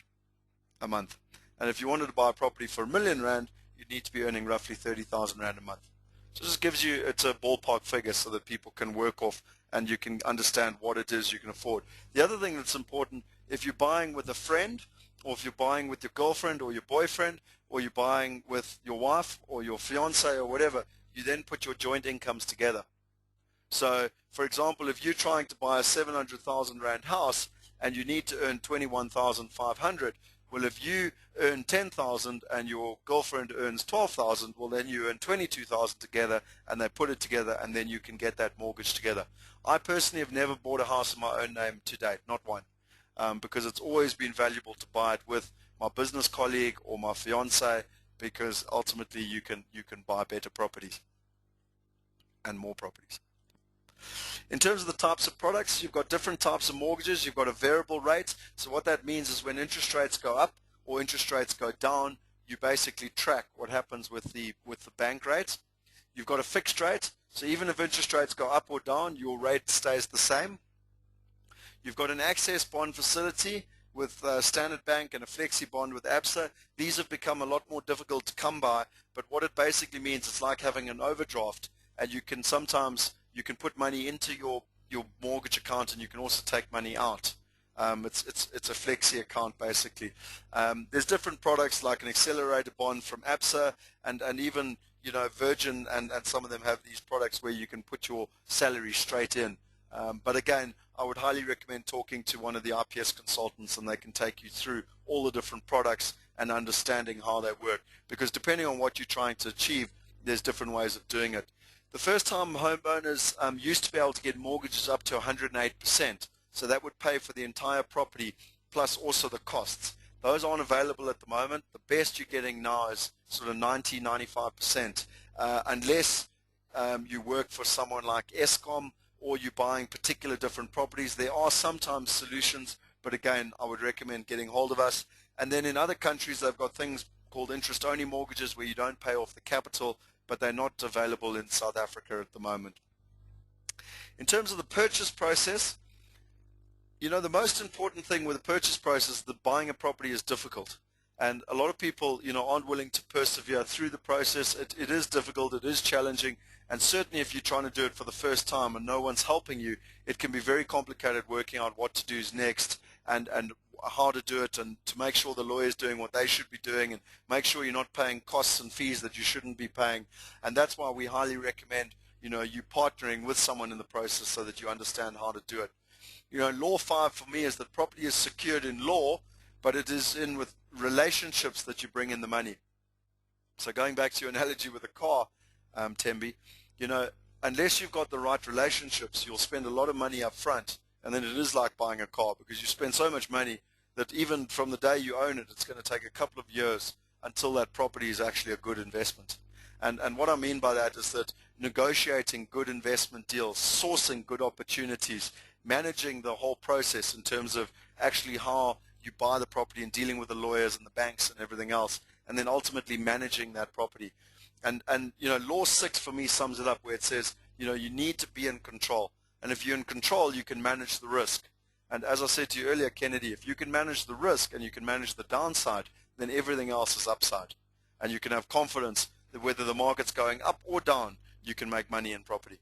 a month. And if you wanted to buy a property for 1 million Rand, you'd need to be earning roughly 30,000 Rand a month. So this gives you, it's a ballpark figure so that people can work off and you can understand what it is you can afford. The other thing that's important, if you're buying with a friend, or if you're buying with your girlfriend or your boyfriend, or you're buying with your wife or your fiance or whatever, you then put your joint incomes together. So, for example, if you're trying to buy a 700,000 Rand house and you need to earn 21,500, well, if you earn 10,000 and your girlfriend earns 12,000, well, then you earn 22,000 together, and they put it together, and then you can get that mortgage together. I personally have never bought a house in my own name to date, not one, because it's always been valuable to buy it with my business colleague or my fiance, because ultimately you can buy better properties and more properties. In terms of the types of products, you've got different types of mortgages. You've got a variable rate. So what that means is when interest rates go up or interest rates go down, you basically track what happens with the bank rate. You've got a fixed rate. So even if interest rates go up or down, your rate stays the same. You've got an access bond facility with Standard Bank and a flexi bond with ABSA. These have become a lot more difficult to come by, but what it basically means, it's like having an overdraft, and you can sometimes you can put money into your mortgage account, and you can also take money out. It's a flexi account basically. There's different products like an accelerated bond from ABSA, and even Virgin and some of them have these products where you can put your salary straight in. But again, I would highly recommend talking to one of the IPS consultants, and they can take you through all the different products and understanding how they work, because depending on what you're trying to achieve, there's different ways of doing it. The first-time homeowners used to be able to get mortgages up to 108%, so that would pay for the entire property plus also the costs. Those aren't available at the moment. The best you're getting now is sort of 90-95%, unless you work for someone like Eskom or you're buying particular different properties. There are sometimes solutions, but again, I would recommend getting hold of us. And then in other countries, they've got things called interest-only mortgages where you don't pay off the capital, but they're not available in South Africa at the moment. In terms of the purchase process, the most important thing with the purchase process, that buying a property is difficult. And a lot of people, aren't willing to persevere through the process. It is difficult, it is challenging, and certainly if you're trying to do it for the first time and no one's helping you, it can be very complicated working out what to do next and how to do it, and to make sure the lawyer's doing what they should be doing, and make sure you're not paying costs and fees that you shouldn't be paying. And that's why we highly recommend, you partnering with someone in the process so that you understand how to do it. Law 5 for me is that property is secured in law, but it is in with relationships that you bring in the money. So going back to your analogy with a car, Tembi, unless you've got the right relationships, you'll spend a lot of money up front, and then it is like buying a car, because you spend so much money that even from the day you own it, it's going to take a couple of years until that property is actually a good investment. And what I mean by that is that negotiating good investment deals, sourcing good opportunities, managing the whole process in terms of actually how you buy the property and dealing with the lawyers and the banks and everything else, and then ultimately managing that property. And Law 6 for me sums it up, where it says, you need to be in control. And if you're in control, you can manage the risk. And as I said to you earlier, Kennedy, if you can manage the risk and you can manage the downside, then everything else is upside. And you can have confidence that whether the market's going up or down, you can make money in property.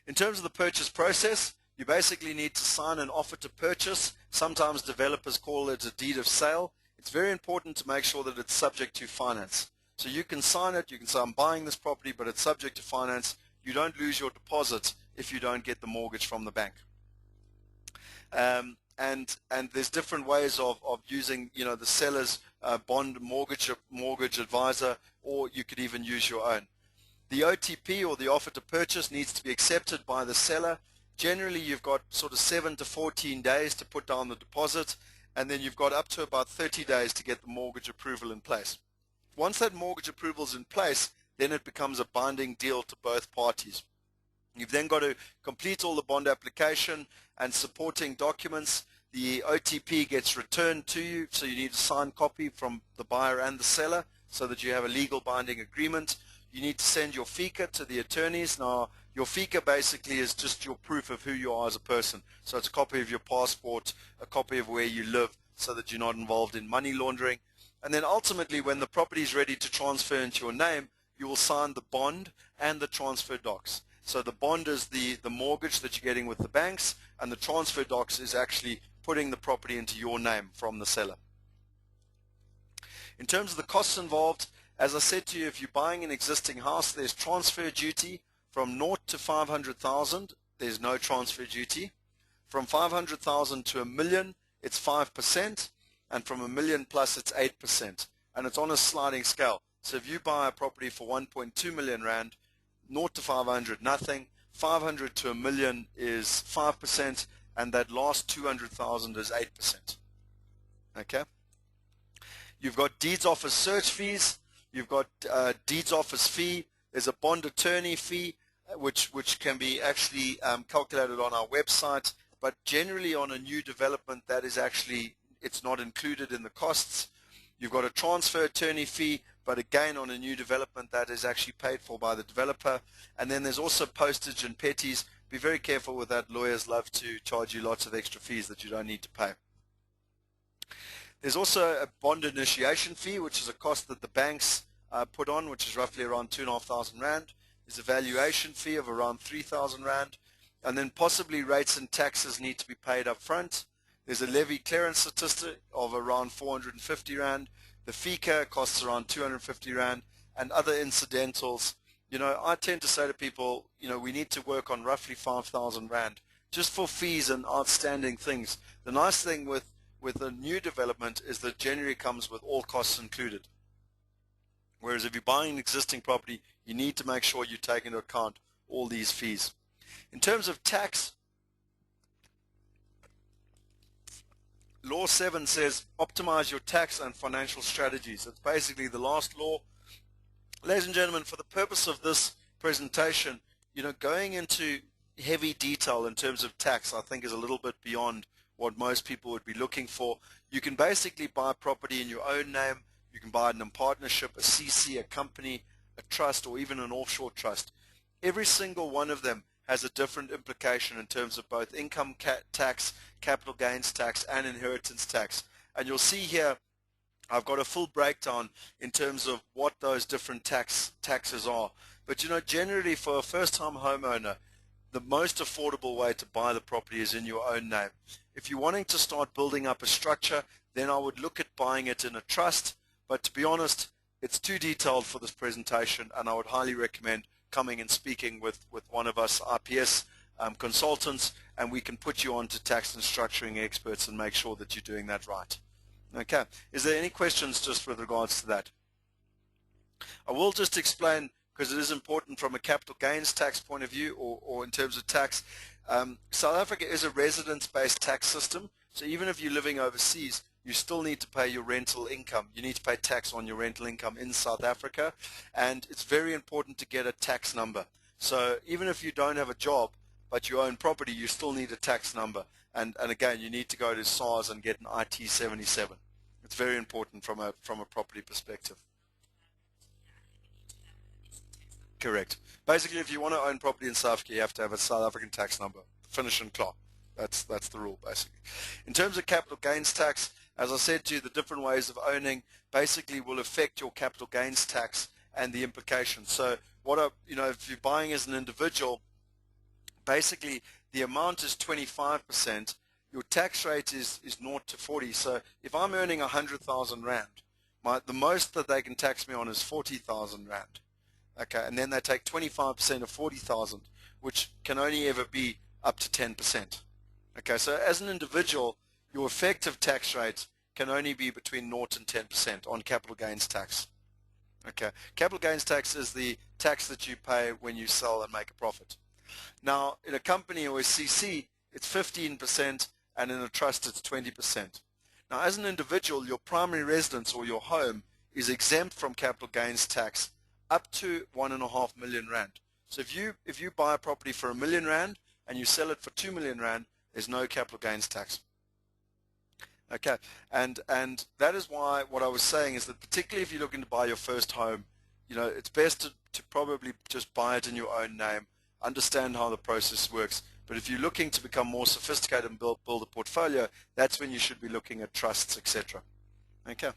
In terms of the purchase process, you basically need to sign an offer to purchase. Sometimes developers call it a deed of sale. It's very important to make sure that it's subject to finance. So you can sign it, you can say, I'm buying this property, but it's subject to finance. You don't lose your deposit if you don't get the mortgage from the bank. And there's different ways of using, the seller's bond mortgage advisor, or you could even use your own. The OTP, or the offer to purchase, needs to be accepted by the seller. Generally, you've got sort of 7 to 14 days to put down the deposit, and then you've got up to about 30 days to get the mortgage approval in place. Once that mortgage approval is in place, then it becomes a binding deal to both parties. You've then got to complete all the bond application and supporting documents. The OTP gets returned to you, so you need a signed copy from the buyer and the seller so that you have a legal binding agreement. You need to send your FICA to the attorneys. Now, your FICA basically is just your proof of who you are as a person. So it's a copy of your passport, a copy of where you live, so that you're not involved in money laundering. And then ultimately, when the property is ready to transfer into your name, you will sign the bond and the transfer docs. So the bond is the mortgage that you're getting with the banks, and the transfer docs is actually putting the property into your name from the seller. In terms of the costs involved, as I said to you, if you're buying an existing house, there's transfer duty. From 0 to 500,000, there's no transfer duty. From 500,000 to $1 million, it's 5%, and from $1 million plus, it's 8%, and it's on a sliding scale. So if you buy a property for 1.2 million rand, 0 to 500, nothing. 500 to $1 million is 5%, and that last 200,000 is 8%. Okay. You've got deeds office search fees. You've got deeds office fee. There's a bond attorney fee, which can be actually calculated on our website. But generally on a new development, that is actually, it's not included in the costs. You've got a transfer attorney fee, but again on a new development, that is actually paid for by the developer. And then there's also postage and petties. Be very careful with that. Lawyers love to charge you lots of extra fees that you don't need to pay. There's also a bond initiation fee, which is a cost that the banks put on, which is roughly around 2,500 rand. is a valuation fee of around 3,000 Rand, and then possibly rates and taxes need to be paid up front. There's a levy clearance statistic of around 450 Rand. The FICA costs around 250 Rand, and other incidentals. I tend to say to people, we need to work on roughly 5,000 Rand just for fees and outstanding things. The nice thing with a new development is that generally comes with all costs included. Whereas if you're buying an existing property, you need to make sure you take into account all these fees. In terms of tax, Law 7 says optimize your tax and financial strategies. It's basically the last law. Ladies and gentlemen, for the purpose of this presentation, going into heavy detail in terms of tax, I think is a little bit beyond what most people would be looking for. You can basically buy property in your own name. You can buy it in a partnership, a CC, a company, a trust, or even an offshore trust. Every single one of them has a different implication in terms of both income tax, capital gains tax, and inheritance tax. And you'll see here, I've got a full breakdown in terms of what those different taxes are. But generally for a first-time homeowner, the most affordable way to buy the property is in your own name. If you're wanting to start building up a structure, then I would look at buying it in a trust. But to be honest, it's too detailed for this presentation, and I would highly recommend coming and speaking with one of us IPS consultants, and we can put you on to tax and structuring experts and make sure that you're doing that right. Okay, is there any questions just with regards to that? I will just explain, because it is important from a capital gains tax point of view, or in terms of tax. South Africa is a residence-based tax system, so even if you're living overseas, you still need to pay your rental income. You need to pay tax on your rental income in South Africa, and it's very important to get a tax number. So even if you don't have a job, but you own property, you still need a tax number. And again, you need to go to SARS and get an IT 77. It's very important from a property perspective. Correct. Basically, if you want to own property in South Africa, you have to have a South African tax number. Finish and clock. That's the rule, basically. In terms of capital gains tax, as I said to you, the different ways of owning basically will affect your capital gains tax and the implications. So if you're buying as an individual, basically the amount is 25%. Your tax rate is 0 to 40. So if I'm earning 100,000 Rand, the most that they can tax me on is 40,000 Rand. Okay, and then they take 25% of 40,000, which can only ever be up to 10%. Okay, so as an individual, your effective tax rate can only be between 0 and 10% on capital gains tax. Okay, capital gains tax is the tax that you pay when you sell and make a profit. Now, in a company or a CC, it's 15%, and in a trust, it's 20%. Now, as an individual, your primary residence or your home is exempt from capital gains tax up to 1.5 million Rand. So if you buy a property for R1 million and you sell it for 2 million Rand, there's no capital gains tax. Okay, and that is why what I was saying is that particularly if you're looking to buy your first home, it's best to probably just buy it in your own name, understand how the process works. But if you're looking to become more sophisticated and build a portfolio, that's when you should be looking at trusts, etc. Okay.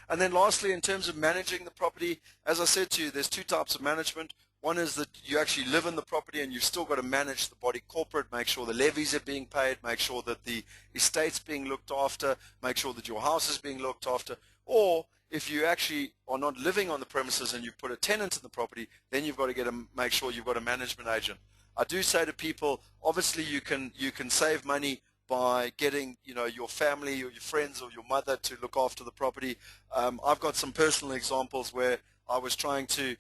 And then lastly, in terms of managing the property, as I said to you, there's two types of management. One is that you actually live in the property and you've still got to manage the body corporate, make sure the levies are being paid, make sure that the estate's being looked after, make sure that your house is being looked after. Or if you actually are not living on the premises and you put a tenant in the property, then you've got to make sure you've got a management agent. I do say to people, obviously you can save money by getting your family or your friends or your mother to look after the property. I've got some personal examples where I was trying to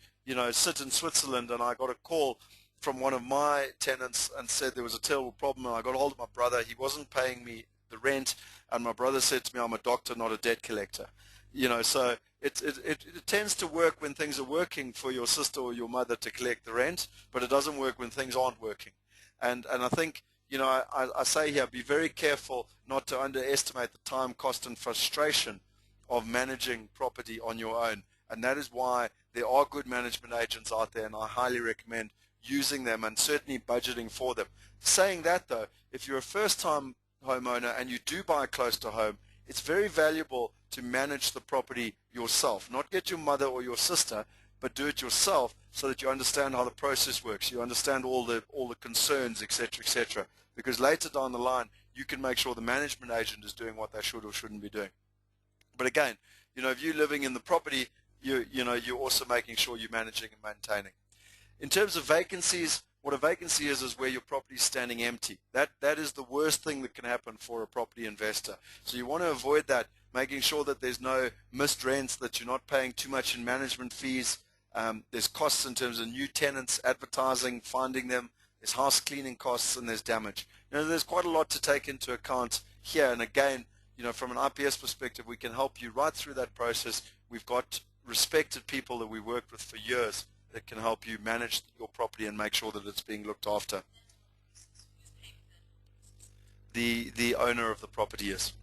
sit in Switzerland and I got a call from one of my tenants and said there was a terrible problem, and I got hold of my brother. He wasn't paying me the rent, and my brother said to me, I'm a doctor, not a debt collector. So it tends to work when things are working for your sister or your mother to collect the rent, but it doesn't work when things aren't working. And I think I say here, be very careful not to underestimate the time, cost, and frustration of managing property on your own. And that is why there are good management agents out there, and I highly recommend using them and certainly budgeting for them. Saying that though, if you're a first-time homeowner and you do buy close to home, it's very valuable to manage the property yourself. Not get your mother or your sister, but do it yourself so that you understand how the process works. You understand all the concerns, etc., etc. Because later down the line, you can make sure the management agent is doing what they should or shouldn't be doing. But again, if you're living in the property, you're also making sure you're managing and maintaining. In terms of vacancies, what a vacancy is where your property is standing empty. That is the worst thing that can happen for a property investor. So you want to avoid that, making sure that there's no missed rents, that you're not paying too much in management fees. There's costs in terms of new tenants, advertising, finding them. There's house cleaning costs, and there's damage. There's quite a lot to take into account here. And again, from an IPS perspective, we can help you right through that process. We've got respected people that we worked with for years that can help you manage your property and make sure that it's being looked after. The owner of the property is.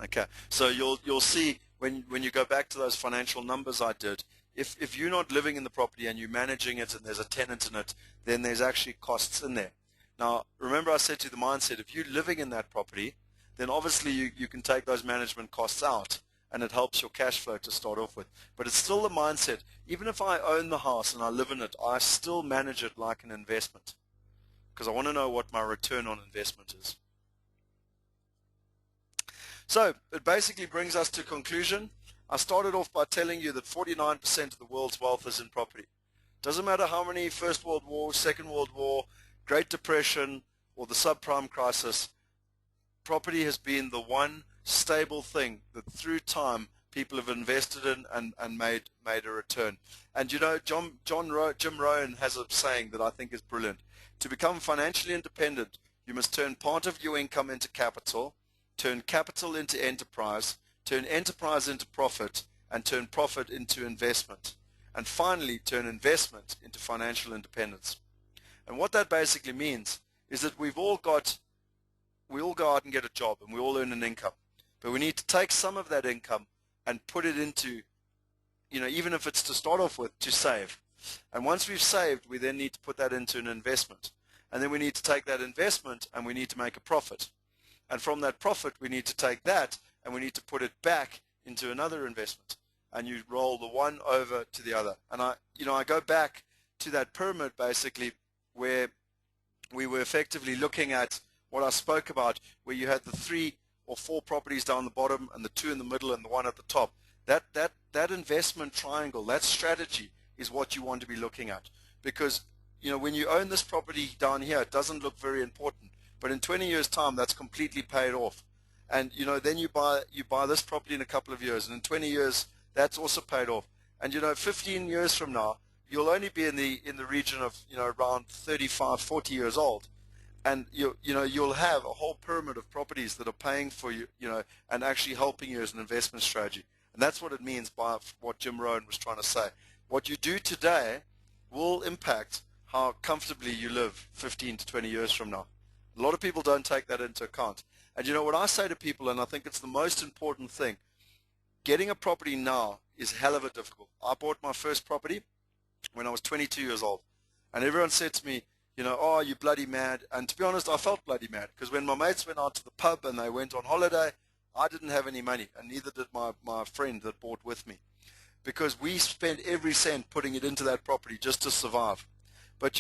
Okay, so you'll see when you go back to those financial numbers I did, if you're not living in the property and you're managing it and there's a tenant in it, then there's actually costs in there. Now, remember I said to you the mindset, if you're living in that property, then obviously you can take those management costs out, and it helps your cash flow to start off with. But it's still the mindset, even if I own the house and I live in it, I still manage it like an investment, because I want to know what my return on investment is. So it basically brings us to conclusion. I started off by telling you that 49% of the world's wealth is in property. Doesn't matter how many First World War, Second World War, Great Depression, or the subprime crisis, property has been the one stable thing that through time people have invested in and made a return. And Jim Rohn has a saying that I think is brilliant. To become financially independent, you must turn part of your income into capital, turn capital into enterprise, turn enterprise into profit, and turn profit into investment. And finally, turn investment into financial independence. And what that basically means is that we all go out and get a job and we all earn an income. But we need to take some of that income and put it into, even if it's to start off with, to save. And once we've saved, we then need to put that into an investment. And then we need to take that investment and we need to make a profit. And from that profit, we need to take that and we need to put it back into another investment. And you roll the one over to the other. And I go back to that pyramid basically where we were effectively looking at what I spoke about, where you had the 3 or 4 properties down the bottom and the 2 in the middle and the 1 at the top. That investment triangle, that strategy is what you want to be looking at. Because when you own this property down here, it doesn't look very important. But in 20 years' time, that's completely paid off. And then you buy this property in a couple of years, and in 20 years, that's also paid off. And 15 years from now, you'll only be in the region of around 35, 40 years old. And you'll have a whole pyramid of properties that are paying for you, and actually helping you as an investment strategy. And that's what it means by what Jim Rohn was trying to say. What you do today will impact how comfortably you live 15 to 20 years from now. A lot of people don't take that into account. And what I say to people, and I think it's the most important thing, getting a property now is hell of a difficult. I bought my first property when I was 22 years old. And everyone said to me, oh, you bloody mad. And to be honest, I felt bloody mad, because when my mates went out to the pub and they went on holiday, I didn't have any money, and neither did my friend that bought with me, because we spent every cent putting it into that property just to survive. But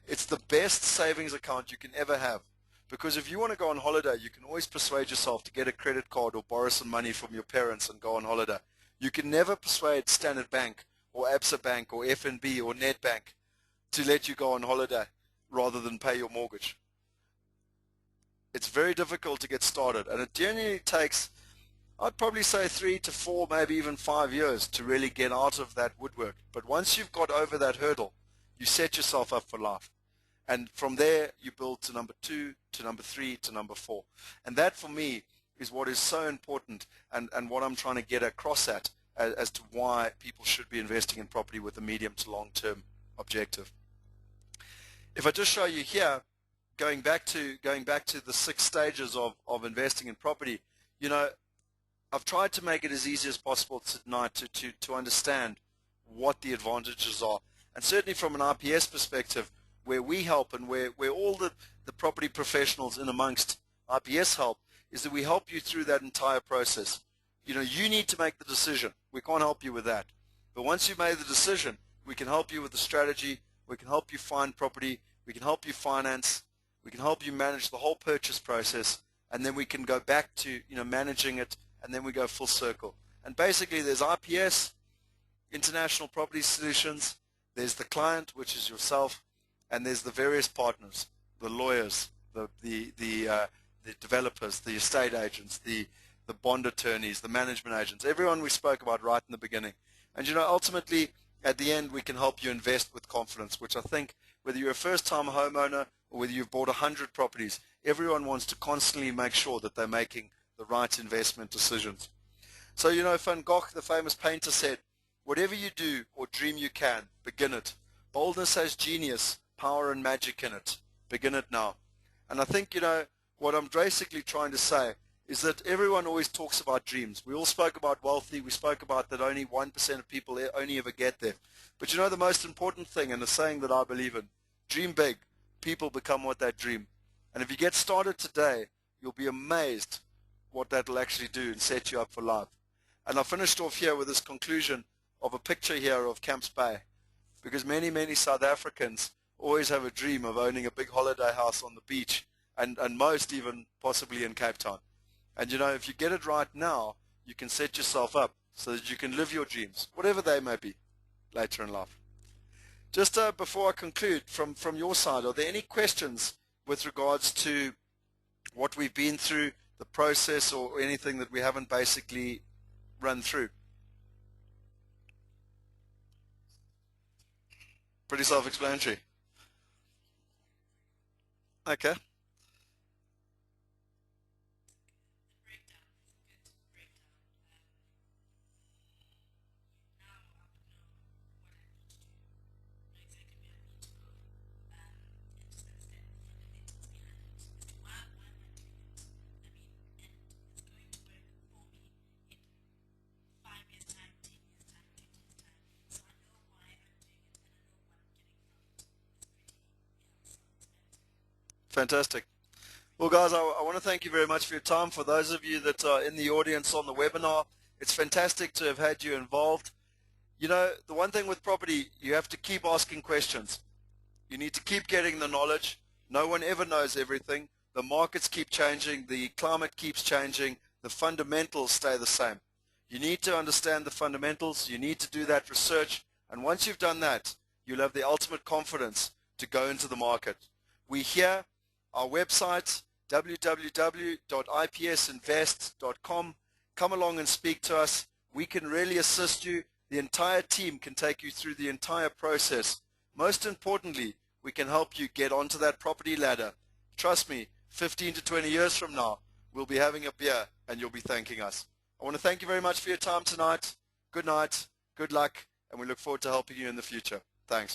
it's the best savings account you can ever have, because if you want to go on holiday, you can always persuade yourself to get a credit card or borrow some money from your parents and go on holiday. You can never persuade Standard Bank or Absa Bank or FNB or Nedbank to let you go on holiday rather than pay your mortgage. It's very difficult to get started, and it generally takes, I'd probably say 3 to 4, maybe even 5 years to really get out of that woodwork. But once you've got over that hurdle, you set yourself up for life. And from there, you build to number 2, to number 3, to number 4. And that, for me, is what is so important, and what I'm trying to get across at as to why people should be investing in property with a medium to long-term objective. If I just show you here, going back to the 6 stages of investing in property, I've tried to make it as easy as possible tonight to understand what the advantages are. And certainly from an IPS perspective, where we help and where all the property professionals in amongst IPS help, is that we help you through that entire process. You need to make the decision. We can't help you with that. But once you've made the decision, We can help you with the strategy. We can help you find property. We can help you finance. We can help you manage the whole purchase process, and then we can go back to managing it, and then we go full circle. And basically, there's IPS, International Property Solutions. There's the client, which is yourself, and there's the various partners, the lawyers, the developers, the estate agents, the bond attorneys, the management agents, everyone we spoke about right in the beginning. And ultimately, at the end, we can help you invest with confidence, which I think, whether you're a first-time homeowner or whether you've bought 100 properties, everyone wants to constantly make sure that they're making the right investment decisions. So, Van Gogh, the famous painter, said, whatever you do or dream you can, begin it. Boldness has genius, power and magic in it. Begin it now. And I think, what I'm basically trying to say is that everyone always talks about dreams. We all spoke about wealthy. We spoke about that only 1% of people only ever get there. But the most important thing, and the saying that I believe in, dream big. People become what they dream. And if you get started today, you'll be amazed what that will actually do and set you up for life. And I finished off here with this conclusion of a picture here of Camps Bay, because many, many South Africans always have a dream of owning a big holiday house on the beach, and most even possibly in Cape Town. And if you get it right now, you can set yourself up so that you can live your dreams, whatever they may be, later in life. Just before I conclude, from your side, are there any questions with regards to what we've been through, the process, or anything that we haven't basically run through? Pretty self-explanatory. Okay. Fantastic. Well, guys, I want to thank you very much for your time. For those of you that are in the audience on the webinar, it's fantastic to have had you involved. The one thing with property, you have to keep asking questions. You need to keep getting the knowledge. No one ever knows everything. The markets keep changing. The climate keeps changing. The fundamentals stay the same. You need to understand the fundamentals. You need to do that research. And once you've done that, you'll have the ultimate confidence to go into the market. We're here. Our website, www.ipsinvest.com. Come along and speak to us. We can really assist you. The entire team can take you through the entire process. Most importantly, we can help you get onto that property ladder. Trust me, 15 to 20 years from now, we'll be having a beer and you'll be thanking us. I want to thank you very much for your time tonight. Good night, good luck, and we look forward to helping you in the future. Thanks.